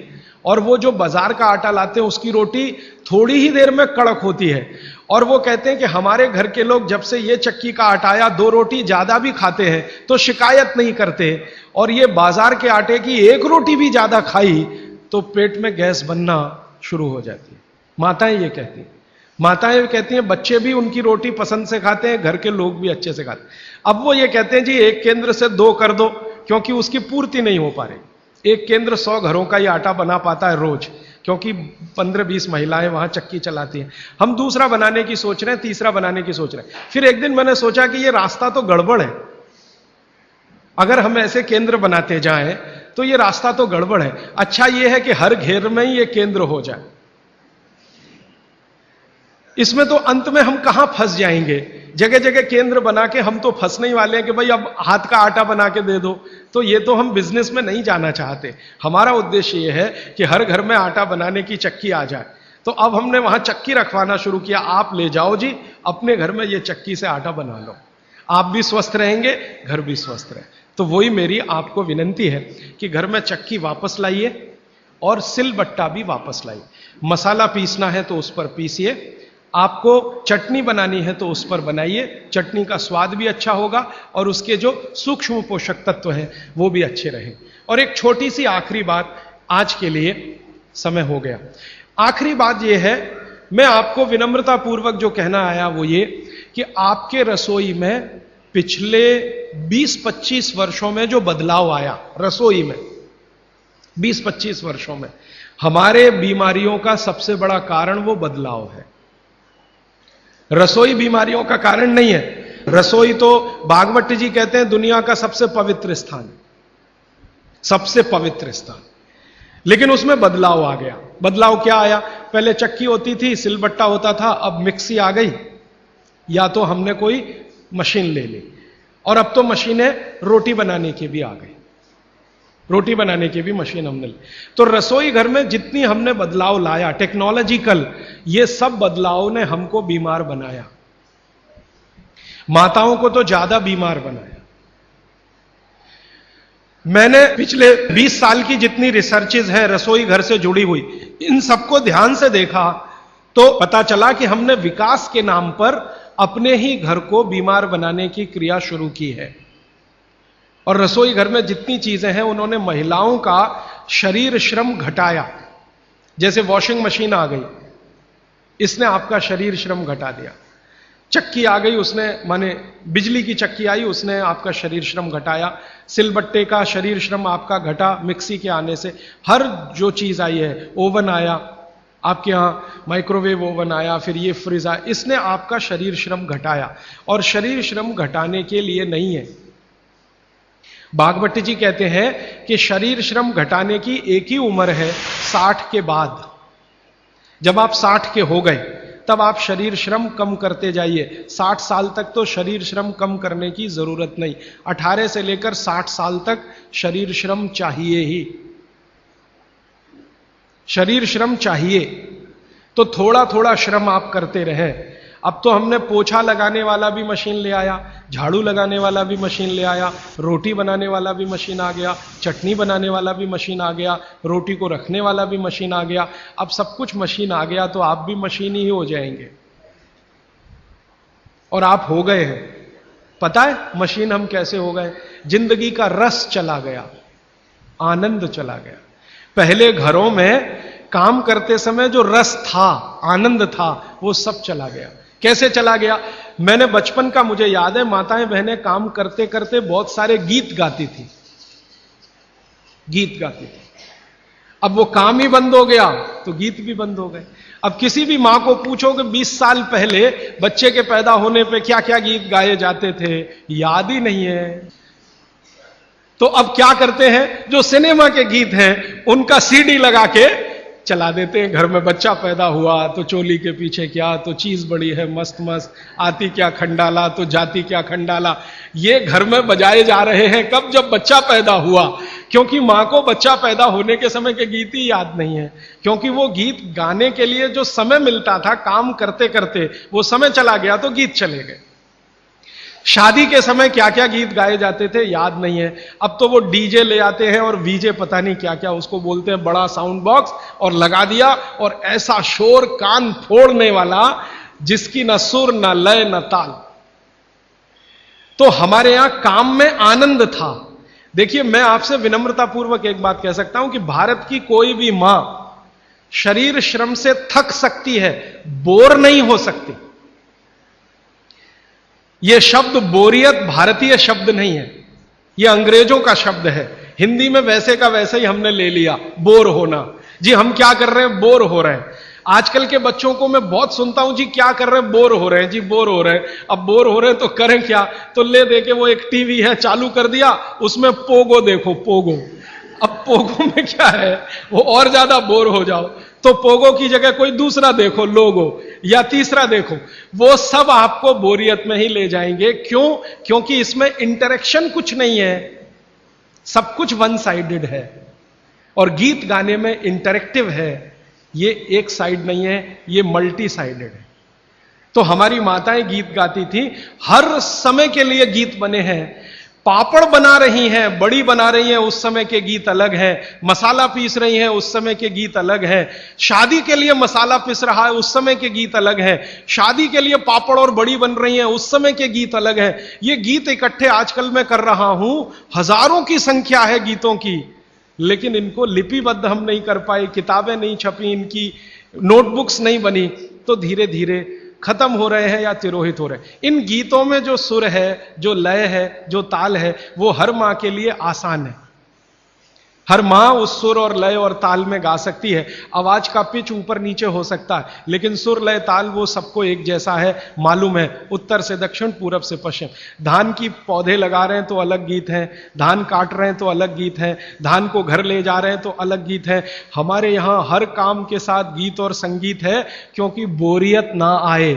और वो जो बाजार का आटा लाते हैं उसकी रोटी थोड़ी ही देर में कड़क होती है। और वो कहते हैं कि हमारे घर के लोग जब से ये चक्की का आटा आया 2 रोटी ज्यादा भी खाते हैं तो शिकायत नहीं करते, और ये बाजार के आटे की 1 रोटी भी ज्यादा खाई तो पेट में गैस बनना शुरू हो जाती है। माताएं ये कहती हैं। माताएं कहती हैं बच्चे भी उनकी रोटी पसंद से खाते हैं, घर के लोग भी अच्छे से खाते हैं। अब वो ये कहते हैं जी एक केंद्र से 2 कर दो, क्योंकि उसकी पूर्ति नहीं हो पा रही। एक केंद्र 100 घरों का ही आटा बना पाता है रोज, क्योंकि 15-20 महिलाएं वहां चक्की चलाती हैं। हम दूसरा बनाने की सोच रहे हैं, तीसरा बनाने की सोच रहे हैं। फिर एक दिन मैंने सोचा कि ये रास्ता तो गड़बड़ है, अगर हम ऐसे केंद्र बनाते जाएं तो ये रास्ता तो गड़बड़ है। अच्छा ये है कि हर घेर में ही ये केंद्र हो जाए। इसमें तो अंत में हम कहां फंस जाएंगे, जगह जगह केंद्र बना के हम तो फंसने ही वाले हैं कि भाई अब हाथ का आटा बना के दे दो। तो ये तो हम बिजनेस में नहीं जाना चाहते। हमारा उद्देश्य ये है कि हर घर में आटा बनाने की चक्की आ जाए। तो अब हमने वहां चक्की रखवाना शुरू किया, आप ले जाओ जी, अपने घर में ये चक्की से आटा बना लो, आप भी स्वस्थ रहेंगे, घर भी स्वस्थ रहे। तो वही मेरी आपको विनंती है कि घर में चक्की वापस लाइए और सिलबट्टा भी वापस लाइए। मसाला पीसना है तो उस पर पीसिए, आपको चटनी बनानी है तो उस पर बनाइए, चटनी का स्वाद भी अच्छा होगा और उसके जो सूक्ष्म पोषक तत्व हैं वो भी अच्छे रहें। और एक छोटी सी आखिरी बात, आज के लिए समय हो गया, आखिरी बात यह है, मैं आपको विनम्रता पूर्वक जो कहना आया वो ये कि आपके रसोई में पिछले 20-25 वर्षों में जो बदलाव आया रसोई में, 20-25 वर्षों में हमारे बीमारियों का सबसे बड़ा कारण वो बदलाव है। रसोई बीमारियों का कारण नहीं है। रसोई तो भागवत जी कहते हैं दुनिया का सबसे पवित्र स्थान, सबसे पवित्र स्थान। लेकिन उसमें बदलाव आ गया। बदलाव क्या आया? पहले चक्की होती थी, सिलबट्टा होता था, अब मिक्सी आ गई, या तो हमने कोई मशीन ले ली, और अब तो मशीनें रोटी बनाने की भी आ गई, रोटी बनाने की भी मशीन हमने ली। तो रसोई घर में जितनी हमने बदलाव लाया टेक्नोलॉजिकल, ये सब बदलाव ने हमको बीमार बनाया, माताओं को तो ज्यादा बीमार बनाया। मैंने पिछले 20 साल की जितनी रिसर्चेज हैं रसोई घर से जुड़ी हुई, इन सबको ध्यान से देखा तो पता चला कि हमने विकास के नाम पर अपने ही घर को बीमार बनाने की क्रिया शुरू की है। और रसोई घर में जितनी चीजें हैं उन्होंने महिलाओं का शरीर श्रम घटाया। जैसे वॉशिंग मशीन आ गई, इसने आपका शरीर श्रम घटा दिया। चक्की आ गई, उसने माने बिजली की चक्की आई, उसने आपका शरीर श्रम घटाया। सिलबट्टे का शरीर श्रम आपका घटा मिक्सी के आने से। हर जो चीज आई है, ओवन आया आपके यहां, माइक्रोवेव ओवन आया, फिर ये फ्रिज आया, इसने आपका शरीर श्रम घटाया। और शरीर श्रम घटाने के लिए नहीं है, भागवत जी कहते हैं कि शरीर श्रम घटाने की एक ही उम्र है, 60 के बाद। जब आप 60 के हो गए तब आप शरीर श्रम कम करते जाइए। 60 साल तक तो शरीर श्रम कम करने की जरूरत नहीं, 18 से लेकर 60 साल तक शरीर श्रम चाहिए ही, शरीर श्रम चाहिए। तो थोड़ा थोड़ा श्रम आप करते रहें। अब तो हमने पोछा लगाने वाला भी मशीन ले आया, झाड़ू लगाने वाला भी मशीन ले आया, रोटी बनाने वाला भी मशीन आ गया, चटनी बनाने वाला भी मशीन आ गया, रोटी को रखने वाला भी मशीन आ गया। अब सब कुछ मशीन आ गया तो आप भी मशीन ही हो जाएंगे। और आप हो गए हैं। पता है मशीन हम कैसे हो गए? जिंदगी का रस चला गया, आनंद चला गया। पहले घरों में काम करते समय जो रस था, आनंद था, वो सब चला गया। कैसे चला गया? मैंने बचपन का मुझे याद है, माताएं बहनें काम करते करते बहुत सारे गीत गाती थी, गीत गाती थी। अब वो काम ही बंद हो गया तो गीत भी बंद हो गए। अब किसी भी मां को पूछो कि 20 साल पहले बच्चे के पैदा होने पे क्या क्या गीत गाए जाते थे, याद ही नहीं है। तो अब क्या करते हैं, जो सिनेमा के गीत हैं उनका सीडी लगा के चला देते हैं। घर में बच्चा पैदा हुआ तो चोली के पीछे क्या, तो चीज बड़ी है मस्त मस्त, आती क्या खंडाला तो जाती क्या खंडाला, ये घर में बजाए जा रहे हैं। कब? जब बच्चा पैदा हुआ। क्योंकि मां को बच्चा पैदा होने के समय के गीत ही याद नहीं है, क्योंकि वो गीत गाने के लिए जो समय मिलता था काम करते करते, वो समय चला गया तो गीत चले गए। शादी के समय क्या क्या गीत गाए जाते थे याद नहीं है। अब तो वो डीजे ले आते हैं और वीजे पता नहीं क्या क्या उसको बोलते हैं, बड़ा साउंड बॉक्स, और लगा दिया और ऐसा शोर कान फोड़ने वाला जिसकी न सुर न लय न ताल। तो हमारे यहां काम में आनंद था। देखिए मैं आपसे विनम्रता पूर्वक एक बात कह सकता हूं कि भारत की कोई भी मां शरीर श्रम से थक सकती है, बोर नहीं हो सकती। यह शब्द बोरियत भारतीय शब्द नहीं है, यह अंग्रेजों का शब्द है। हिंदी में वैसे का वैसे ही हमने ले लिया, बोर होना। जी हम क्या कर रहे हैं, बोर हो रहे हैं। आजकल के बच्चों को मैं बहुत सुनता हूं, जी क्या कर रहे हैं, बोर हो रहे हैं, जी बोर हो रहे हैं। अब बोर हो रहे हैं तो करें क्या, तो ले दे के वो एक टीवी है चालू कर दिया, उसमें पोगो देखो, पोगो। अब पोगो में क्या है, वो और ज्यादा बोर हो जाओ, तो पोगो की जगह कोई दूसरा देखो, लोगो, या तीसरा देखो। वो सब आपको बोरियत में ही ले जाएंगे। क्यों? क्योंकि इसमें इंटरेक्शन कुछ नहीं है, सब कुछ वन साइडेड है। और गीत गाने में इंटरेक्टिव है, ये एक साइड नहीं है, ये मल्टी साइडेड है। तो हमारी माताएं गीत गाती थी, हर समय के लिए गीत बने हैं। पापड़ बना रही हैं, बड़ी बना रही हैं, उस समय के गीत अलग हैं। मसाला पीस रही हैं, उस समय के गीत अलग हैं। शादी के लिए मसाला पीस रहा है, उस समय के गीत अलग हैं। शादी के लिए पापड़ और बड़ी बन रही हैं, उस समय के गीत अलग हैं। ये गीत इकट्ठे आजकल मैं कर रहा हूं, हजारों की संख्या है गीतों की, लेकिन इनको लिपिबद्ध हम नहीं कर पाए, किताबें नहीं छपी, इनकी नोटबुक्स नहीं बनी, तो धीरे धीरे खत्म हो रहे हैं या तिरोहित हो रहे हैं। इन गीतों में जो सुर है, जो लय है, जो ताल है, वो हर मां के लिए आसान है। हर मां उस सुर और लय और ताल में गा सकती है। आवाज का पिच ऊपर नीचे हो सकता है, लेकिन सुर लय ताल वो सबको एक जैसा है, मालूम है, उत्तर से दक्षिण, पूरब से पश्चिम। धान की पौधे लगा रहे हैं तो अलग गीत है, धान काट रहे हैं तो अलग गीत है, धान को घर ले जा रहे हैं तो अलग गीत है। हमारे यहां हर काम के साथ गीत और संगीत है, क्योंकि बोरियत ना आए।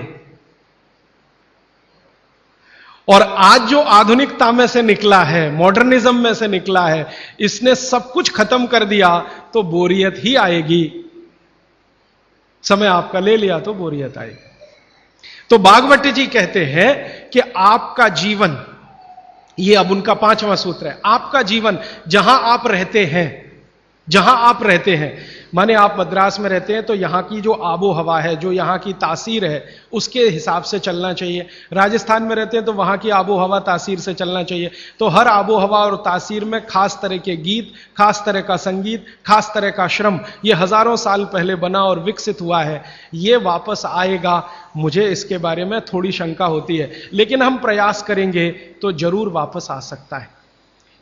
और आज जो आधुनिकता में से निकला है, मॉडर्निज्म में से निकला है, इसने सब कुछ खत्म कर दिया, तो बोरियत ही आएगी। समय आपका ले लिया तो बोरियत आएगी। तो भागवत जी कहते हैं कि आपका जीवन, ये अब उनका 5वां सूत्र है, आपका जीवन जहां आप रहते हैं, जहां आप रहते हैं, माने आप मद्रास में रहते हैं तो यहां की जो आबो हवा है, जो यहां की तासीर है, उसके हिसाब से चलना चाहिए। राजस्थान में रहते हैं तो वहां की आबो हवा तासीर से चलना चाहिए। तो हर आबो हवा और तासीर में खास तरह के गीत, खास तरह का संगीत, खास तरह का श्रम, ये हजारों साल पहले बना और विकसित हुआ है। ये वापस आएगा, मुझे इसके बारे में थोड़ी शंका होती है, लेकिन हम प्रयास करेंगे तो जरूर वापस आ सकता है।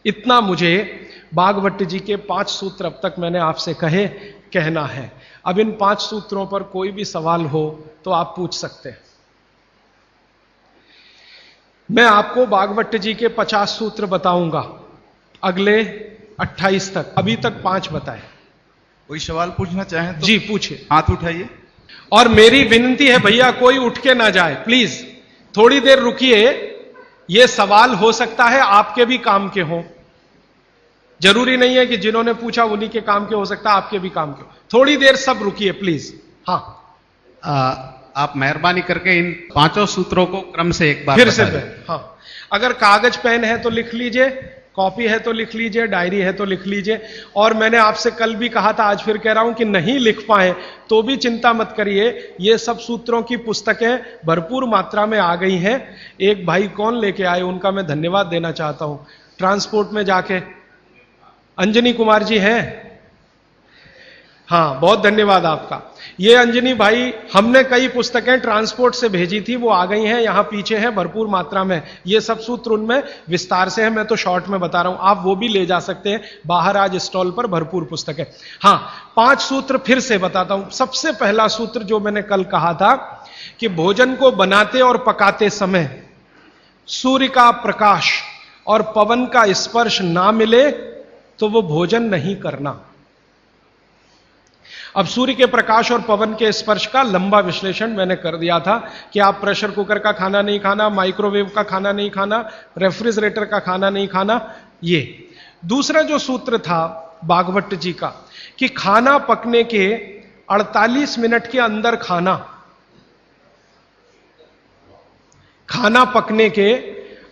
इतना मुझे भागवत जी के 5 सूत्र अब तक मैंने आपसे कहना है। अब इन 5 सूत्रों पर कोई भी सवाल हो तो आप पूछ सकते हैं। मैं आपको भागवत जी के 50 सूत्र बताऊंगा अगले 28 तक, अभी तक 5 बताए। कोई सवाल पूछना चाहें तो जी पूछिए, हाथ उठाइए। और मेरी विनती है भैया, कोई उठ के ना जाए प्लीज, थोड़ी देर रुकिए। ये सवाल हो सकता है आपके भी काम के हों, जरूरी नहीं है कि जिन्होंने पूछा उन्हीं के काम के, हो सकता है आपके भी काम के हो। थोड़ी देर सब रुकिए प्लीज। हाँ, आप मेहरबानी करके इन 5 सूत्रों को क्रम से एक बार फिर से बता दें। हाँ, अगर कागज पेन है तो लिख लीजिए, कॉपी है तो लिख लीजिए, डायरी है तो लिख लीजिए। और मैंने आपसे कल भी कहा था, आज फिर कह रहा हूं कि नहीं लिख पाए तो भी चिंता मत करिए, ये सब सूत्रों की पुस्तकें भरपूर मात्रा में आ गई हैं। एक भाई कौन लेके आए, उनका मैं धन्यवाद देना चाहता हूं, ट्रांसपोर्ट में जाके अंजनी कुमार जी हैं, हाँ बहुत धन्यवाद आपका। ये अंजनी भाई, हमने कई पुस्तकें ट्रांसपोर्ट से भेजी थी, वो आ गई हैं, यहां पीछे हैं भरपूर मात्रा में। ये सब सूत्र उनमें विस्तार से है, मैं तो शॉर्ट में बता रहा हूं, आप वो भी ले जा सकते हैं। बाहर आज स्टॉल पर भरपूर पुस्तकें। हाँ, 5 सूत्र फिर से बताता हूं। सबसे पहला सूत्र जो मैंने कल कहा था कि भोजन को बनाते और पकाते समय सूर्य का प्रकाश और पवन का स्पर्श ना मिले तो वो भोजन नहीं करना। अब सूर्य के प्रकाश और पवन के स्पर्श का लंबा विश्लेषण मैंने कर दिया था कि आप प्रेशर कुकर का खाना नहीं खाना, माइक्रोवेव का खाना नहीं खाना, रेफ्रिजरेटर का खाना नहीं खाना। ये दूसरा जो सूत्र था भागवत जी का कि खाना पकने के 48 मिनट के अंदर खाना पकने के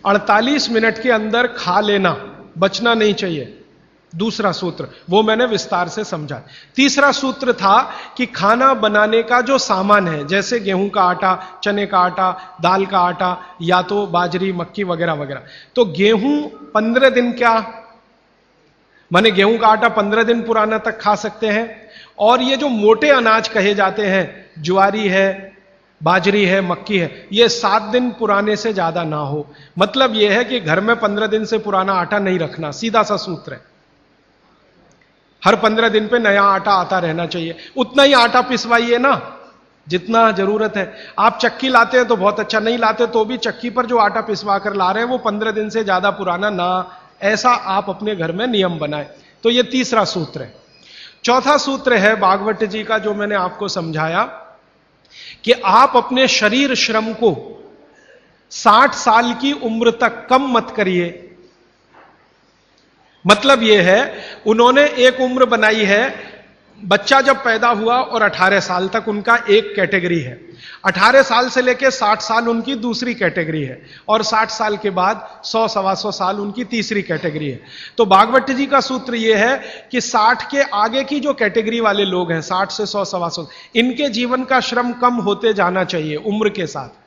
48 मिनट के अंदर खा लेना, बचना नहीं चाहिए। दूसरा सूत्र वो मैंने विस्तार से समझा। तीसरा सूत्र था कि खाना बनाने का जो सामान है, जैसे गेहूं का आटा, चने का आटा, दाल का आटा, या तो बाजरी, मक्की वगैरह वगैरह, तो गेहूं 15 दिन, क्या माने गेहूं का आटा 15 दिन पुराना तक खा सकते हैं। और ये जो मोटे अनाज कहे जाते हैं, ज्वारी है, बाजरी है, मक्की है, ये 7 दिन पुराने से ज्यादा ना हो। मतलब यह है कि घर में 15 दिन से पुराना आटा नहीं रखना, सीधा सा सूत्र है। हर 15 दिन पे नया आटा आता रहना चाहिए। उतना ही आटा पिसवाइए ना जितना जरूरत है। आप चक्की लाते हैं तो बहुत अच्छा, नहीं लाते तो भी चक्की पर जो आटा पिसवा कर ला रहे हैं वो 15 दिन से ज्यादा पुराना ना, ऐसा आप अपने घर में नियम बनाएं। तो ये तीसरा सूत्र है। चौथा सूत्र है भागवत जी का, जो मैंने आपको समझाया कि आप अपने शरीर श्रम को 60 साल की उम्र तक कम मत करिए। मतलब यह है, उन्होंने एक उम्र बनाई है, बच्चा जब पैदा हुआ और 18 साल तक उनका एक कैटेगरी है, 18 साल से लेकर 60 साल उनकी दूसरी कैटेगरी है, और 60 साल के बाद 100-125 साल उनकी तीसरी कैटेगरी है। तो भागवत जी का सूत्र यह है कि 60 के आगे की जो कैटेगरी वाले लोग हैं, 60 से 100-125, इनके जीवन का श्रम कम होते जाना चाहिए, उम्र के साथ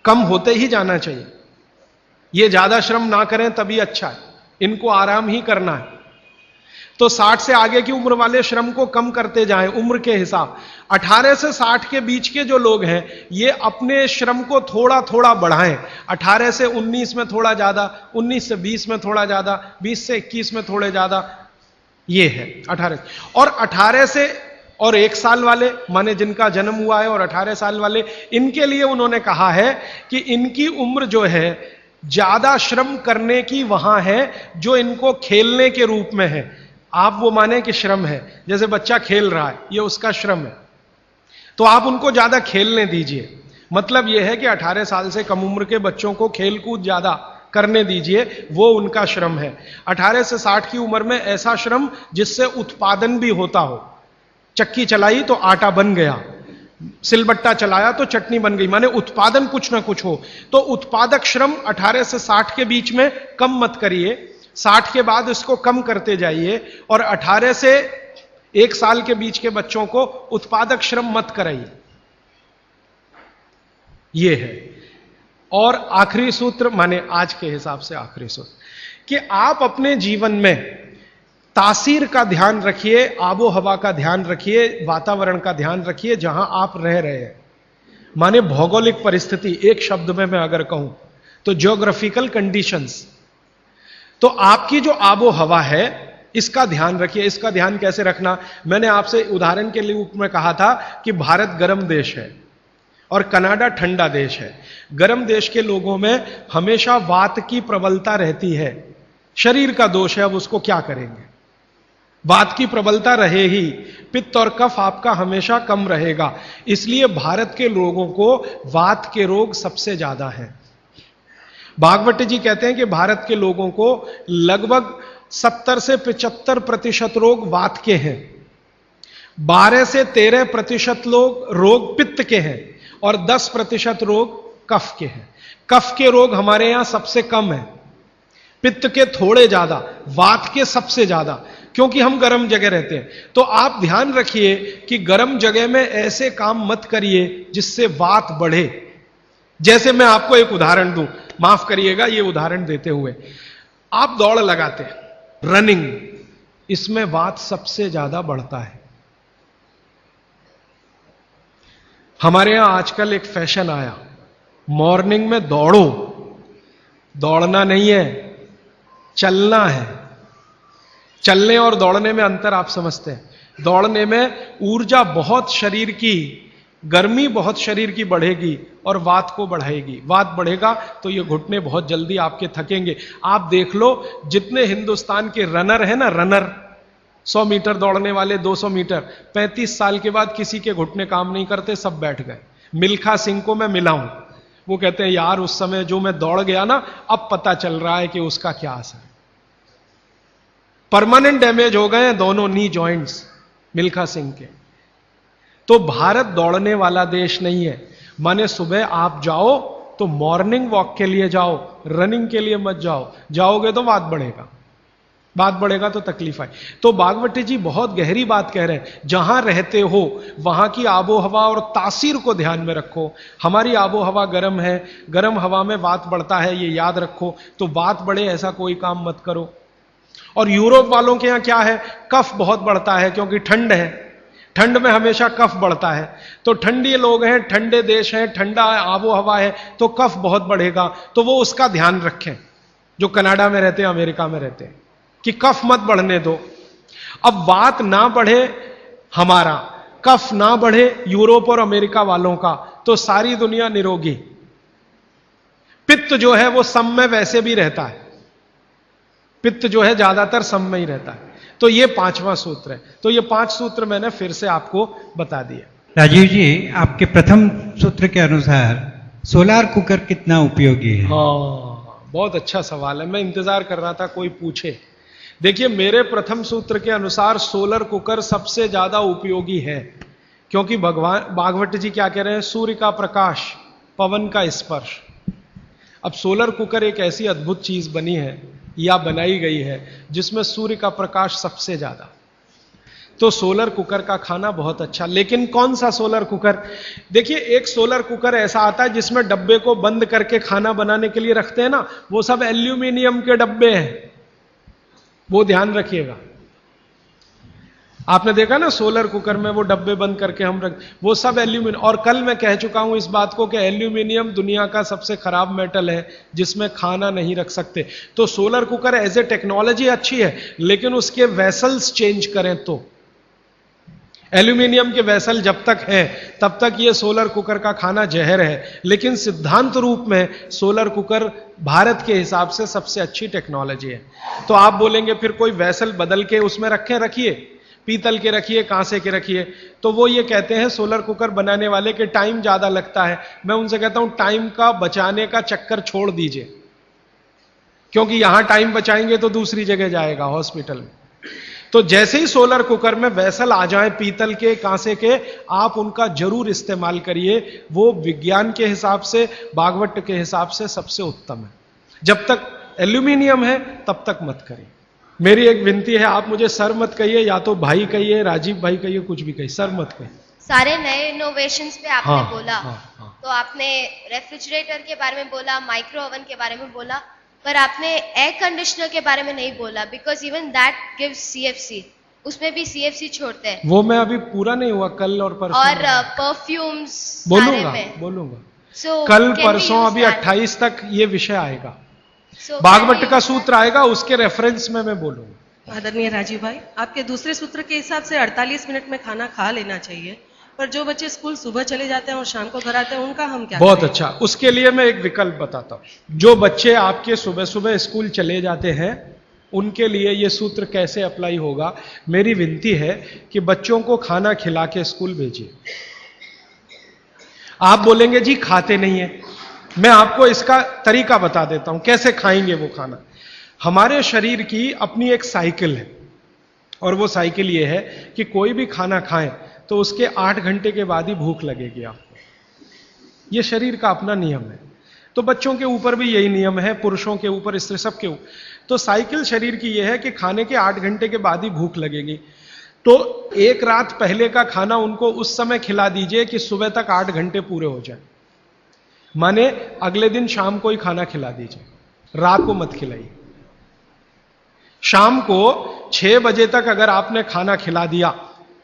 कम होते ही जाना चाहिए। ये ज्यादा श्रम ना करें तभी अच्छा है, इनको आराम ही करना है। तो 60 से आगे की उम्र वाले श्रम को कम करते जाएं उम्र के हिसाब। 18 से 60 के बीच के जो लोग हैं ये अपने श्रम को थोड़ा थोड़ा बढ़ाएं। 18 से 19 में थोड़ा ज्यादा, 19 से 20 में थोड़ा ज्यादा, 20 से 21 में थोड़े ज्यादा, ये है 18। और 18 से और 1 साल वाले, माने जिनका जन्म हुआ है, और 18 साल वाले, इनके लिए उन्होंने कहा है कि इनकी उम्र जो है ज्यादा श्रम करने की वहां है जो इनको खेलने के रूप में है। आप वो माने कि श्रम है, जैसे बच्चा खेल रहा है, ये उसका श्रम है, तो आप उनको ज्यादा खेलने दीजिए। मतलब यह है कि 18 साल से कम उम्र के बच्चों को खेल कूद ज्यादा करने दीजिए, वो उनका श्रम है। 18 से 60 की उम्र में ऐसा श्रम जिससे उत्पादन भी होता हो। चक्की चलाई तो आटा बन गया, सिलबट्टा चलाया तो चटनी बन गई, माने उत्पादन कुछ ना कुछ हो। तो उत्पादक श्रम 18 से 60 के बीच में कम मत करिए, 60 के बाद इसको कम करते जाइए, और 18 से 1 साल के बीच के बच्चों को उत्पादक श्रम मत कराइए। यह है। और आखिरी सूत्र, माने आज के हिसाब से आखिरी सूत्र, कि आप अपने जीवन में तासीर का ध्यान रखिए, आबो हवा का ध्यान रखिए, वातावरण का ध्यान रखिए जहां आप रह रहे हैं। माने भौगोलिक परिस्थिति, एक शब्द में मैं अगर कहूं तो ज्योग्राफिकल कंडीशंस। तो आपकी जो आबो हवा है इसका ध्यान रखिए। इसका ध्यान कैसे रखना, मैंने आपसे उदाहरण के लिए में कहा था कि भारत गर्म देश है और कनाडा ठंडा देश है। गर्म देश के लोगों में हमेशा वात की प्रबलता रहती है, शरीर का दोष है, अब उसको क्या करेंगे, वात की प्रबलता रहे ही, पित्त और कफ आपका हमेशा कम रहेगा। इसलिए भारत के लोगों को वात के रोग सबसे ज्यादा हैं। भागवत जी कहते हैं कि भारत के लोगों को लगभग 70 से 75% रोग वात के हैं, 12 से 13% लोग रोग पित्त के हैं, और 10% रोग कफ के हैं। कफ के रोग हमारे यहां सबसे कम है, पित्त के थोड़े ज्यादा, वात के सबसे ज्यादा, क्योंकि हम गर्म जगह रहते हैं। तो आप ध्यान रखिए कि गर्म जगह में ऐसे काम मत करिए जिससे वात बढ़े। जैसे मैं आपको एक उदाहरण दूं, माफ करिएगा ये उदाहरण देते हुए, आप दौड़ लगाते हैं, रनिंग, इसमें वात सबसे ज्यादा बढ़ता है। हमारे यहां आजकल एक फैशन आया, मॉर्निंग में दौड़ो। दौड़ना नहीं है, चलना है। चलने और दौड़ने में अंतर आप समझते हैं। दौड़ने में ऊर्जा बहुत शरीर की, गर्मी बहुत शरीर की बढ़ेगी और वात को बढ़ाएगी। वात बढ़ेगा तो ये घुटने बहुत जल्दी आपके थकेंगे। आप देख लो, जितने हिंदुस्तान के रनर हैं ना, रनर 100 मीटर दौड़ने वाले, 200 मीटर, 35 साल के बाद किसी के घुटने काम नहीं करते, सब बैठ गए। मिल्खा सिंह को मैं मिला हूं, वो कहते हैं यार उस समय जो मैं दौड़ गया ना, अब पता चल रहा है कि उसका क्या असर। परमानेंट डैमेज हो गए हैं दोनों नी जॉइंट्स मिल्खा सिंह के। तो भारत दौड़ने वाला देश नहीं है। माने सुबह आप जाओ तो मॉर्निंग वॉक के लिए जाओ, रनिंग के लिए मत जाओ। जाओगे तो वात बढ़ेगा, बात बढ़ेगा तो तकलीफ आए। तो भागवत जी बहुत गहरी बात कह रहे हैं। जहां रहते हो वहां की आबो हवा और तासीर को ध्यान में रखो। हमारी आबो हवा गर्म है, गर्म हवा में वात बढ़ता है, ये याद रखो। तो वात बढ़े ऐसा कोई काम मत करो। और यूरोप वालों के यहां क्या है, कफ बहुत बढ़ता है, क्योंकि ठंड है, ठंड में हमेशा कफ बढ़ता है। तो ठंडी लोग हैं, ठंडे देश हैं, ठंडा आबो हवा है, तो कफ बहुत बढ़ेगा। तो वो उसका ध्यान रखें, जो कनाडा में रहते हैं, अमेरिका में रहते हैं, कि कफ मत बढ़ने दो। अब बात ना बढ़े हमारा, कफ ना बढ़े यूरोप और अमेरिका वालों का, तो सारी दुनिया निरोगी। पित्त जो है वो सम में वैसे भी रहता है, पित्त जो है ज्यादातर सम में ही रहता है। तो ये 5वां सूत्र है। तो ये 5 सूत्र मैंने फिर से आपको बता दिया। राजीव जी, आपके प्रथम सूत्र के अनुसार सोलार कुकर कितना उपयोगी है? हाँ, बहुत अच्छा सवाल है, मैं इंतजार कर रहा था कोई पूछे। देखिए, मेरे प्रथम सूत्र के अनुसार सोलर कुकर सबसे ज्यादा उपयोगी है, क्योंकि भगवान भागवत जी क्या कह रहे हैं? सूर्य का प्रकाश, पवन का स्पर्श। अब सोलर कुकर एक ऐसी अद्भुत चीज बनी है या बनाई गई है जिसमें सूर्य का प्रकाश सबसे ज्यादा। तो सोलर कुकर का खाना बहुत अच्छा। लेकिन कौन सा सोलर कुकर? देखिए, एक सोलर कुकर ऐसा आता है जिसमें डब्बे को बंद करके खाना बनाने के लिए रखते हैं ना, वो सब एल्यूमिनियम के डब्बे हैं, वो ध्यान रखिएगा। आपने देखा ना सोलर कुकर में वो डब्बे बंद करके हम रख, वो सब एल्यूमिनियम। और कल मैं कह चुका हूं इस बात को कि एल्यूमिनियम दुनिया का सबसे खराब मेटल है जिसमें खाना नहीं रख सकते। तो solar cooker as a technology अच्छी है, लेकिन उसके वेसल्स चेंज करें तो। एल्यूमिनियम के वेसल जब तक है तब तक ये सोलर कुकर का खाना जहर है, लेकिन सिद्धांत रूप में सोलर कुकर भारत के हिसाब से सबसे अच्छी टेक्नोलॉजी है। तो आप बोलेंगे फिर कोई वेसल बदल के उसमें रखिए, पीतल के रखिए, कांसे के रखिए। तो वो ये कहते हैं सोलर कुकर बनाने वाले के टाइम ज्यादा लगता है। मैं उनसे कहता हूं टाइम का बचाने का चक्कर छोड़ दीजिए, क्योंकि यहां टाइम बचाएंगे तो दूसरी जगह जाएगा, हॉस्पिटल में। तो जैसे ही सोलर कुकर में वेसल आ जाए पीतल के, कांसे के, आप उनका जरूर इस्तेमाल करिए। वो विज्ञान के हिसाब से, भागवत के हिसाब से सबसे उत्तम है। जब तक एल्यूमिनियम है तब तक मत करिए। मेरी एक विनती है, आप मुझे सर मत कहिए, या तो भाई कहिए, राजीव भाई कहिए, कुछ भी कहिए, सर मत कहिए। सारे नए इनोवेशंस पे आपने हाँ, बोला। हाँ। तो आपने रेफ्रिजरेटर के बारे में बोला, माइक्रो ओवन के बारे में बोला, पर आपने एयर कंडीशनर के बारे में नहीं बोला, because even that gives CFC, उसमें भी CFC छोड़ते हैं। वो मैं अभी पूरा नहीं हुआ, कल और परसों। और परफ्यूम्स बोलूंगा So, कल can we परसों, use अभी that? 28 तक ये विषय आएगा। So, भागवत can we का use सूत्र आएगा, उसके रेफरेंस में मैं बोलूंगा। आदरणीय राजीव भाई, आपके दूसरे सूत्र के हिसाब से 48 मिनट में खाना खा लेना चाहिए, पर जो बच्चे स्कूल सुबह चले जाते हैं और शाम को घर आते हैं, उनका हम क्या बहुत करें? अच्छा, उसके लिए मैं एक विकल्प बताता हूं। जो बच्चे आपके सुबह सुबह स्कूल चले जाते हैं, उनके लिए यह सूत्र कैसे अप्लाई होगा? मेरी विनती है कि बच्चों को खाना खिला के स्कूल भेजिए। आप बोलेंगे जी खाते नहीं है, मैं आपको इसका तरीका बता देता हूं कैसे खाएंगे वो खाना। हमारे शरीर की अपनी एक साइकिल है, और वो साइकिल ये है कि कोई भी खाना खाएं तो उसके 8 घंटे के बाद ही भूख लगेगी आपको। ये शरीर का अपना नियम है। तो बच्चों के ऊपर भी यही नियम है, पुरुषों के ऊपर, स्त्री, सबके ऊपर। तो साइकिल शरीर की यह है कि खाने के 8 घंटे के बाद ही भूख लगेगी। तो एक रात पहले का खाना उनको उस समय खिला दीजिए कि सुबह तक 8 घंटे पूरे हो जाए। माने अगले दिन शाम को ही खाना खिला दीजिए, रात को मत खिलाइए। शाम को 6 बजे तक अगर आपने खाना खिला दिया,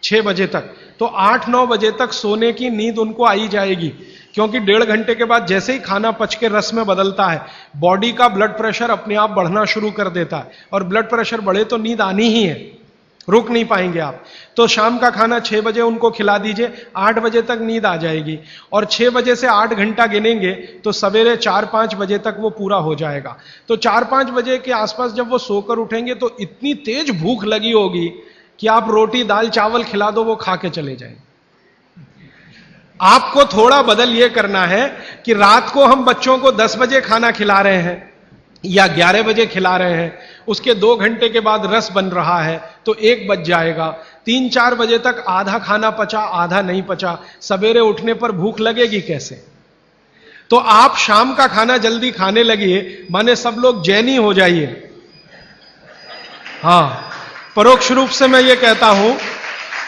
6 बजे तक, तो 8-9 बजे तक सोने की नींद उनको आई जाएगी, क्योंकि 1.5 घंटे के बाद जैसे ही खाना पच के रस में बदलता है, बॉडी का ब्लड प्रेशर अपने आप बढ़ना शुरू कर देता है, और ब्लड प्रेशर बढ़े तो नींद आनी ही है, रुक नहीं पाएंगे आप। तो शाम का खाना 6 बजे उनको खिला दीजिए, 8 बजे तक नींद आ जाएगी, और 6 बजे से 8 घंटा गिनेंगे तो सवेरे 4-5 बजे तक वो पूरा हो जाएगा। तो 4-5 बजे के आसपास जब वो सोकर उठेंगे तो इतनी तेज भूख लगी होगी कि आप रोटी दाल चावल खिला दो, वो खा के चले जाएंगे। आपको थोड़ा बदल ये करना है कि रात को हम बच्चों को 10 बजे खाना खिला रहे हैं या 11 बजे खिला रहे हैं, उसके 2 घंटे के बाद रस बन रहा है तो 1 बज जाएगा। 3-4 बजे तक आधा खाना पचा, आधा नहीं पचा, सवेरे उठने पर भूख लगेगी कैसे? तो आप शाम का खाना जल्दी खाने लगिए, माने सब लोग जैनी हो जाइए। हां, परोक्ष रूप से मैं ये कहता हूं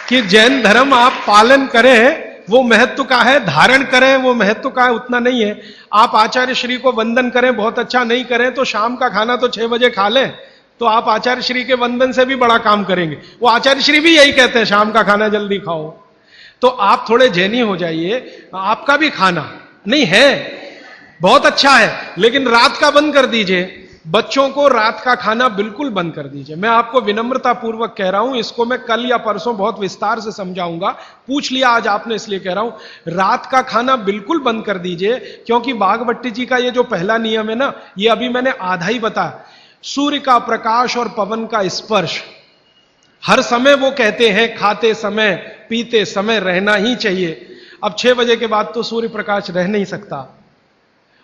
कि जैन धर्म आप पालन करें, वो महत्व का है, धारण करें वो महत्व का है, उतना नहीं है। आप आचार्य श्री को वंदन करें, बहुत अच्छा, नहीं करें तो शाम का खाना तो 6 बजे खा लें, तो आप आचार्य श्री के वंदन से भी बड़ा काम करेंगे। वो आचार्य श्री भी यही कहते हैं, शाम का खाना जल्दी खाओ। तो आप थोड़े जैनी हो जाइए। आपका भी खाना नहीं है, बहुत अच्छा है, लेकिन रात का बंद कर दीजिए, बच्चों को रात का खाना बिल्कुल बंद कर दीजिए। मैं आपको विनम्रता पूर्वक कह रहा हूं, इसको मैं कल या परसों बहुत विस्तार से समझाऊंगा, पूछ लिया आज आपने इसलिए कह रहा हूं, रात का खाना बिल्कुल बंद कर दीजिए। क्योंकि बागभट्टी जी का ये जो पहला नियम है ना, ये अभी मैंने आधा ही बताया। सूर्य का प्रकाश और पवन का स्पर्श हर समय वो कहते हैं खाते समय पीते समय रहना ही चाहिए। अब 6 बजे के बाद तो सूर्य प्रकाश रह नहीं सकता।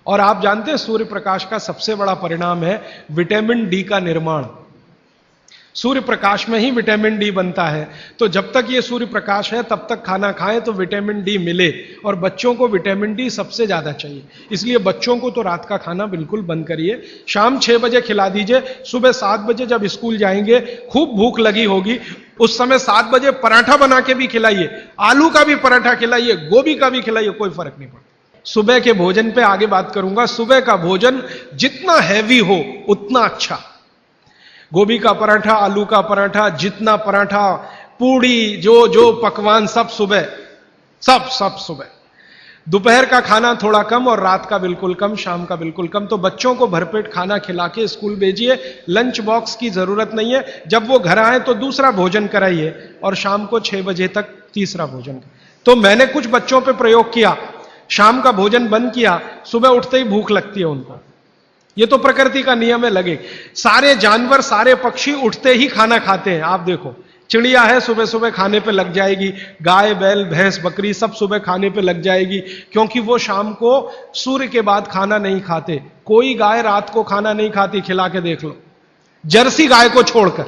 और आप जानते हैं सूर्य प्रकाश का सबसे बड़ा परिणाम है विटामिन डी का निर्माण। सूर्य प्रकाश में ही विटामिन डी बनता है। तो जब तक ये सूर्य प्रकाश है तब तक खाना खाएं तो विटामिन डी मिले। और बच्चों को विटामिन डी सबसे ज्यादा चाहिए, इसलिए बच्चों को तो रात का खाना बिल्कुल बंद करिए। शाम 6 बजे खिला दीजिए। सुबह 7 बजे जब स्कूल जाएंगे, खूब भूख लगी होगी, उस समय 7 बजे पराठा बना के भी खिलाइए, आलू का भी पराठा खिलाइए, गोभी का भी खिलाइए, कोई फर्क नहीं पड़ता। सुबह के भोजन पे आगे बात करूंगा। सुबह का भोजन जितना हैवी हो उतना अच्छा। गोभी का पराठा, आलू का पराठा, जितना पराठा, पूड़ी, जो पकवान सब सुबह, सब सुबह। दोपहर का खाना थोड़ा कम और रात का बिल्कुल कम, शाम का बिल्कुल कम। तो बच्चों को भरपेट खाना खिला के स्कूल भेजिए। लंच बॉक्स की जरूरत नहीं है। जब वो घर आए तो दूसरा भोजन कराइए और शाम को 6 बजे तक तीसरा भोजन। तो मैंने कुछ बच्चों पे प्रयोग किया, शाम का भोजन बंद किया, सुबह उठते ही भूख लगती है उनको। ये तो प्रकृति का नियम है, लगे। सारे जानवर, सारे पक्षी उठते ही खाना खाते हैं। आप देखो, चिड़िया है सुबह सुबह खाने पे लग जाएगी, गाय बैल भैंस बकरी सब सुबह खाने पे लग जाएगी, क्योंकि वो शाम को सूर्य के बाद खाना नहीं खाते। कोई गाय रात को खाना नहीं खाती, खिला के देख लो, जर्सी गाय को छोड़कर।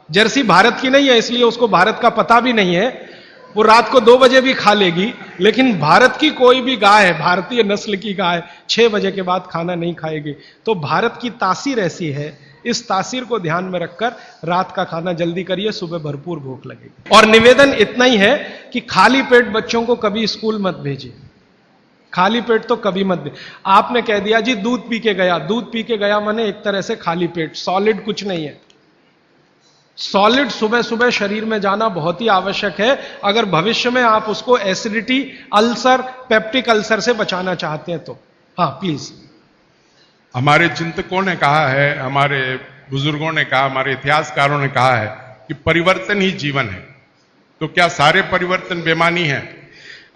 जर्सी भारत की नहीं है इसलिए उसको भारत का पता भी नहीं है, वो रात को 2 बजे भी खा लेगी। लेकिन भारत की कोई भी गाय है, भारतीय नस्ल की गाय 6 बजे के बाद खाना नहीं खाएगी। तो भारत की तासीर ऐसी है, इस तासीर को ध्यान में रखकर रात का खाना जल्दी करिए, सुबह भरपूर भूख लगेगी। और निवेदन इतना ही है कि खाली पेट बच्चों को कभी स्कूल मत भेजिए। खाली पेट तो कभी मत भेजिए। आपने कह दिया जी दूध पी के गया, दूध पी के गया माने एक तरह से खाली पेट, सॉलिड कुछ नहीं है। सॉलिड सुबह सुबह शरीर में जाना बहुत ही आवश्यक है, अगर भविष्य में आप उसको एसिडिटी, अल्सर, पेप्टिक अल्सर से बचाना चाहते हैं तो। हाँ प्लीज। हमारे चिंतकों ने कहा है, हमारे बुजुर्गों ने कहा, हमारे इतिहासकारों ने कहा है कि परिवर्तन ही जीवन है। तो क्या सारे परिवर्तन बेमानी है?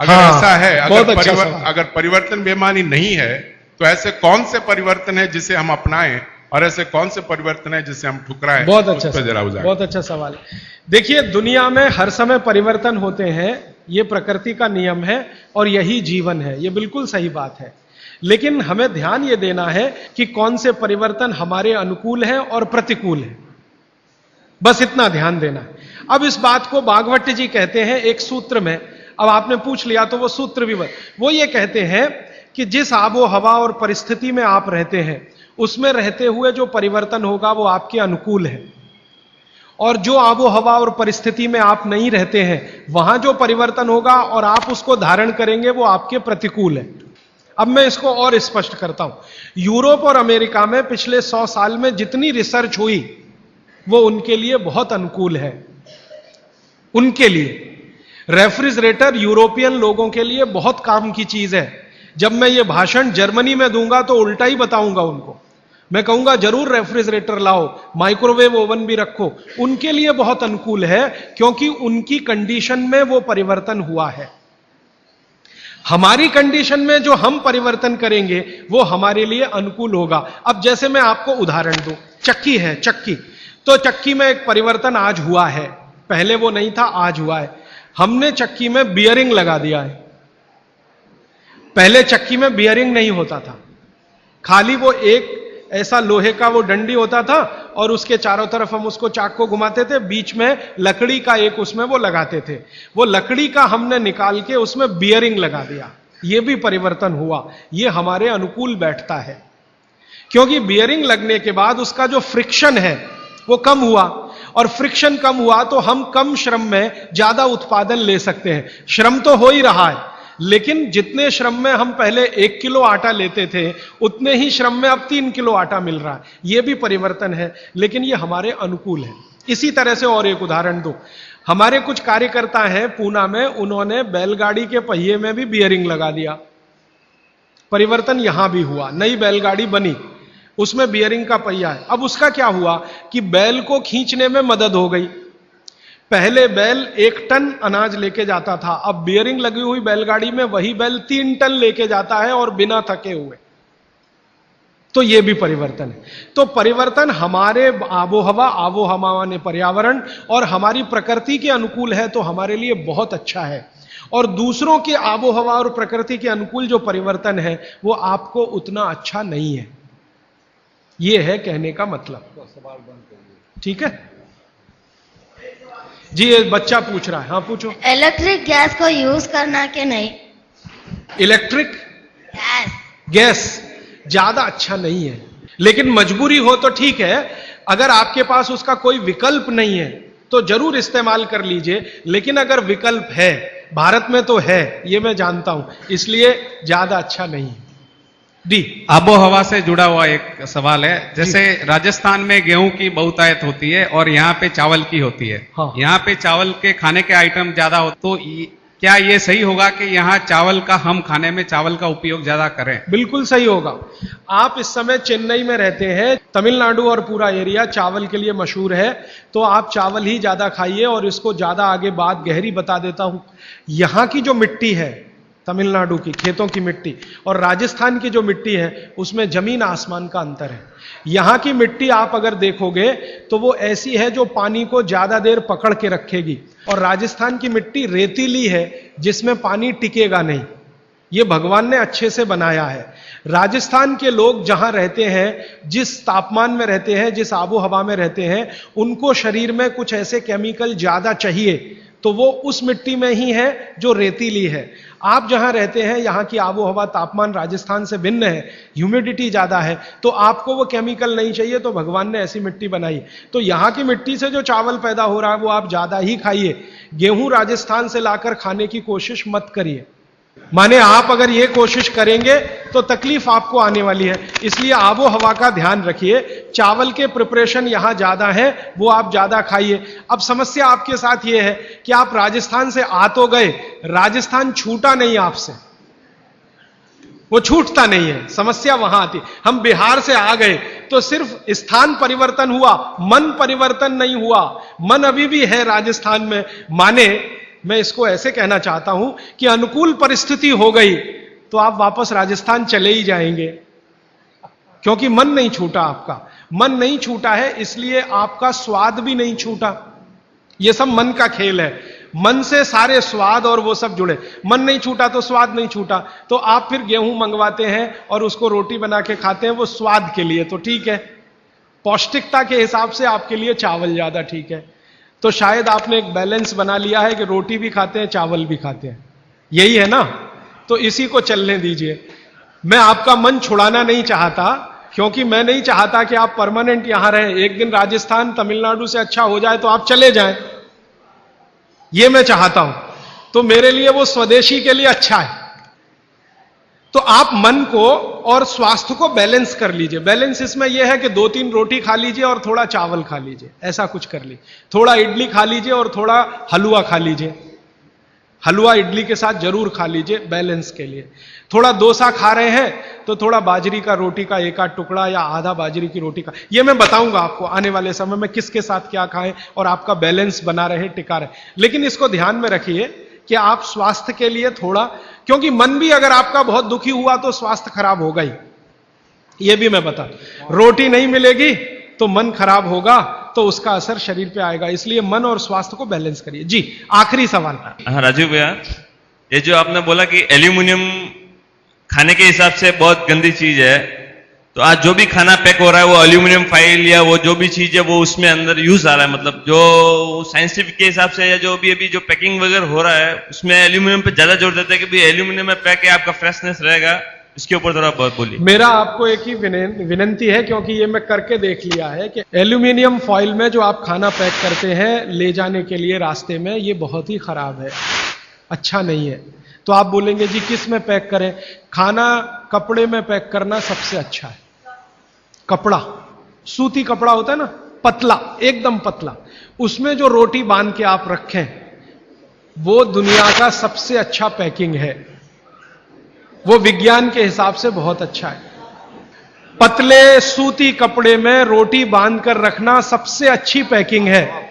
अगर ऐसा है, अगर परिवर्तन बेमानी नहीं है, तो ऐसे कौन से परिवर्तन है जिसे हम अपनाएं और ऐसे कौन से परिवर्तन है जिसे हम ठुकराएं? बहुत अच्छा, बहुत अच्छा सवाल है। देखिए, दुनिया में हर समय परिवर्तन होते हैं, यह प्रकृति का नियम है और यही जीवन है, यह बिल्कुल सही बात है। लेकिन हमें ध्यान यह देना है कि कौन से परिवर्तन हमारे अनुकूल हैं और प्रतिकूल हैं, बस इतना ध्यान देना है। अब इस बात को बागभट्टी जी कहते हैं एक सूत्र में, अब आपने पूछ लिया तो वो सूत्र भी वो ये कहते हैं कि जिस आबो हवा और परिस्थिति में आप रहते हैं उसमें रहते हुए जो परिवर्तन होगा वो आपके अनुकूल है, और जो आबो हवा और परिस्थिति में आप नहीं रहते हैं वहां जो परिवर्तन होगा और आप उसको धारण करेंगे वो आपके प्रतिकूल है। अब मैं इसको और स्पष्ट करता हूं। यूरोप और अमेरिका में पिछले 100 साल में जितनी रिसर्च हुई वो उनके लिए बहुत अनुकूल है। उनके लिए रेफ्रिजरेटर यूरोपियन लोगों के लिए बहुत काम की चीज है। जब मैं ये भाषण जर्मनी में दूंगा तो उल्टा ही बताऊंगा उनको, मैं कहूंगा जरूर रेफ्रिजरेटर लाओ, माइक्रोवेव ओवन भी रखो। उनके लिए बहुत अनुकूल है क्योंकि उनकी कंडीशन में वो परिवर्तन हुआ है। हमारी कंडीशन में जो हम परिवर्तन करेंगे वो हमारे लिए अनुकूल होगा। अब जैसे मैं आपको उदाहरण दूं, चक्की है, चक्की, तो चक्की में एक परिवर्तन आज हुआ है, पहले वो नहीं था, आज हुआ है। हमने चक्की में बियरिंग लगा दिया है। पहले चक्की में बियरिंग नहीं होता था, खाली वो एक ऐसा लोहे का वो डंडी होता था और उसके चारों तरफ हम उसको चाक को घुमाते थे, बीच में लकड़ी का एक उसमें वो लगाते थे। वो लकड़ी का हमने निकाल के उसमें बियरिंग लगा दिया, ये भी परिवर्तन हुआ। ये हमारे अनुकूल बैठता है क्योंकि बियरिंग लगने के बाद उसका जो फ्रिक्शन है वो कम हुआ, और फ्रिक्शन कम हुआ तो हम कम श्रम में ज्यादा उत्पादन ले सकते हैं। श्रम तो हो ही रहा है, लेकिन जितने श्रम में हम पहले 1 किलो आटा लेते थे उतने ही श्रम में अब 3 किलो आटा मिल रहा है। यह भी परिवर्तन है, लेकिन यह हमारे अनुकूल है। इसी तरह से और एक उदाहरण दो, हमारे कुछ कार्यकर्ता हैं पूना में, उन्होंने बैलगाड़ी के पहिए में भी बियरिंग लगा दिया। परिवर्तन यहां भी हुआ, नई बैलगाड़ी बनी, उसमें बियरिंग का पहिया है। अब उसका क्या हुआ कि बैल को खींचने में मदद हो गई। पहले बैल 1 टन अनाज लेके जाता था, अब बियरिंग लगी हुई बैलगाड़ी में वही बैल 3 टन लेके जाता है और बिना थके हुए। तो यह भी परिवर्तन है। तो परिवर्तन हमारे आबोहवा ने पर्यावरण और हमारी प्रकृति के अनुकूल है तो हमारे लिए बहुत अच्छा है, और दूसरों के आबोहवा और प्रकृति के अनुकूल जो परिवर्तन है वो आपको उतना अच्छा नहीं है। यह है कहने का मतलब। ठीक है जी, ये बच्चा पूछ रहा है। हाँ पूछो। इलेक्ट्रिक गैस को यूज करना कि नहीं? इलेक्ट्रिक गैस ज्यादा अच्छा नहीं है, लेकिन मजबूरी हो तो ठीक है। अगर आपके पास उसका कोई विकल्प नहीं है तो जरूर इस्तेमाल कर लीजिए, लेकिन अगर विकल्प है, भारत में तो है, ये मैं जानता हूं, इसलिए ज्यादा अच्छा नहीं है। डी आबोहवा से जुड़ा हुआ एक सवाल है। जैसे राजस्थान में गेहूं की बहुतायत होती है और यहाँ पे चावल की होती है। हाँ। यहाँ पे चावल के खाने के आइटम ज्यादा हो, तो क्या ये सही होगा कि यहाँ चावल का, हम खाने में चावल का उपयोग ज्यादा करें? बिल्कुल सही होगा। आप इस समय चेन्नई में रहते हैं, तमिलनाडु और पूरा एरिया चावल के लिए मशहूर है, तो आप चावल ही ज्यादा खाइए। और इसको ज्यादा आगे बात गहरी बता देता हूं। यहां की जो मिट्टी है, तमिलनाडु की खेतों की मिट्टी और राजस्थान की जो मिट्टी है, उसमें जमीन आसमान का अंतर है। यहां की मिट्टी आप अगर देखोगे तो वो ऐसी है जो पानी को ज्यादा देर पकड़ के रखेगी, और राजस्थान की मिट्टी रेतीली है जिसमें पानी टिकेगा नहीं। ये भगवान ने अच्छे से बनाया है। राजस्थान के लोग जहां रहते हैं, जिस तापमान में रहते हैं, जिस आबो हवा में रहते हैं, उनको शरीर में कुछ ऐसे केमिकल ज्यादा चाहिए, तो वो उस मिट्टी में ही है जो रेतीली है। आप जहां रहते हैं, यहां की आबो हवा, तापमान राजस्थान से भिन्न है, ह्यूमिडिटी ज्यादा है, तो आपको वो केमिकल नहीं चाहिए, तो भगवान ने ऐसी मिट्टी बनाई। तो यहां की मिट्टी से जो चावल पैदा हो रहा है वो आप ज्यादा ही खाइए। गेहूं राजस्थान से लाकर खाने की कोशिश मत करिए। माने आप अगर ये कोशिश करेंगे तो तकलीफ आपको आने वाली है। इसलिए आबो हवा का ध्यान रखिए। चावल के प्रिपरेशन यहां ज्यादा है, वो आप ज्यादा खाइए। अब समस्या आपके साथ ये है कि आप राजस्थान से आ तो गए, राजस्थान छूटा नहीं आपसे, वो छूटता नहीं है। समस्या वहां आती। हम बिहार से आ गए तो सिर्फ स्थान परिवर्तन हुआ, मन परिवर्तन नहीं हुआ। मन अभी भी है राजस्थान में। माने मैं इसको ऐसे कहना चाहता हूं कि अनुकूल परिस्थिति हो गई तो आप वापस राजस्थान चले ही जाएंगे, क्योंकि मन नहीं छूटा। आपका मन नहीं छूटा है, इसलिए आपका स्वाद भी नहीं छूटा। यह सब मन का खेल है। मन से सारे स्वाद और वो सब जुड़े। मन नहीं छूटा तो स्वाद नहीं छूटा। तो आप फिर गेहूं मंगवाते हैं और उसको रोटी बना के खाते हैं, वो स्वाद के लिए तो ठीक है। पौष्टिकता के हिसाब से आपके लिए चावल ज्यादा ठीक है। तो शायद आपने एक बैलेंस बना लिया है कि रोटी भी खाते हैं, चावल भी खाते हैं। यही है ना? तो इसी को चलने दीजिए। मैं आपका मन छुड़ाना नहीं चाहता, क्योंकि मैं नहीं चाहता कि आप परमानेंट यहां रहें। एक दिन राजस्थान तमिलनाडु से अच्छा हो जाए तो आप चले जाएं, ये मैं चाहता हूं। तो मेरे लिए वो स्वदेशी के लिए अच्छा है। तो आप मन को और स्वास्थ्य को बैलेंस कर लीजिए। बैलेंस इसमें यह है कि 2-3 रोटी खा लीजिए और थोड़ा चावल खा लीजिए, ऐसा कुछ कर लीजिए। थोड़ा इडली खा लीजिए और थोड़ा हलवा खा लीजिए। हलवा इडली के साथ जरूर खा लीजिए बैलेंस के लिए। थोड़ा डोसा खा रहे हैं तो थोड़ा बाजरी का रोटी का 1-8 टुकड़ा या आधा बाजरी की रोटी का। यह मैं बताऊंगा आपको आने वाले समय में किसके साथ क्या खाएं और आपका बैलेंस बना रहे, टिका रहे। लेकिन इसको ध्यान में रखिए कि आप स्वास्थ्य के लिए थोड़ा, क्योंकि मन भी अगर आपका बहुत दुखी हुआ तो स्वास्थ्य खराब होगा ही। यह भी मैं बता, रोटी नहीं मिलेगी तो मन खराब होगा, तो उसका असर शरीर पे आएगा। इसलिए मन और स्वास्थ्य को बैलेंस करिए। जी आखिरी सवाल। हाँ राजीव भैया, ये जो आपने बोला कि एल्यूमिनियम खाने के हिसाब से बहुत गंदी चीज है, तो आज जो भी खाना पैक हो रहा है वो एल्यूमिनियम फॉइल या वो जो भी चीज है वो उसमें अंदर यूज आ रहा है, मतलब जो साइंटिफिक के हिसाब से या जो भी अभी जो पैकिंग वगैरह हो रहा है उसमें एल्यूमिनियम पे ज्यादा जोर देता है कि भाई एल्यूमिनियम में पैक है, आपका फ्रेशनेस रहेगा। इसके ऊपर थोड़ा बहुत बोलिए। मेरा आपको एक ही विनंती है, क्योंकि ये मैं करके देख लिया है कि एल्यूमिनियम फॉइल में जो आप खाना पैक करते हैं ले जाने के लिए रास्ते में, ये बहुत ही खराब है, अच्छा नहीं है। तो आप बोलेंगे जी किस में पैक करें? खाना कपड़े में पैक करना सबसे अच्छा है। कपड़ा, सूती कपड़ा होता है ना, पतला, एकदम पतला, उसमें जो रोटी बांध के आप रखें वो दुनिया का सबसे अच्छा पैकिंग है। वो विज्ञान के हिसाब से बहुत अच्छा है। पतले सूती कपड़े में रोटी बांध कर रखना सबसे अच्छी पैकिंग है।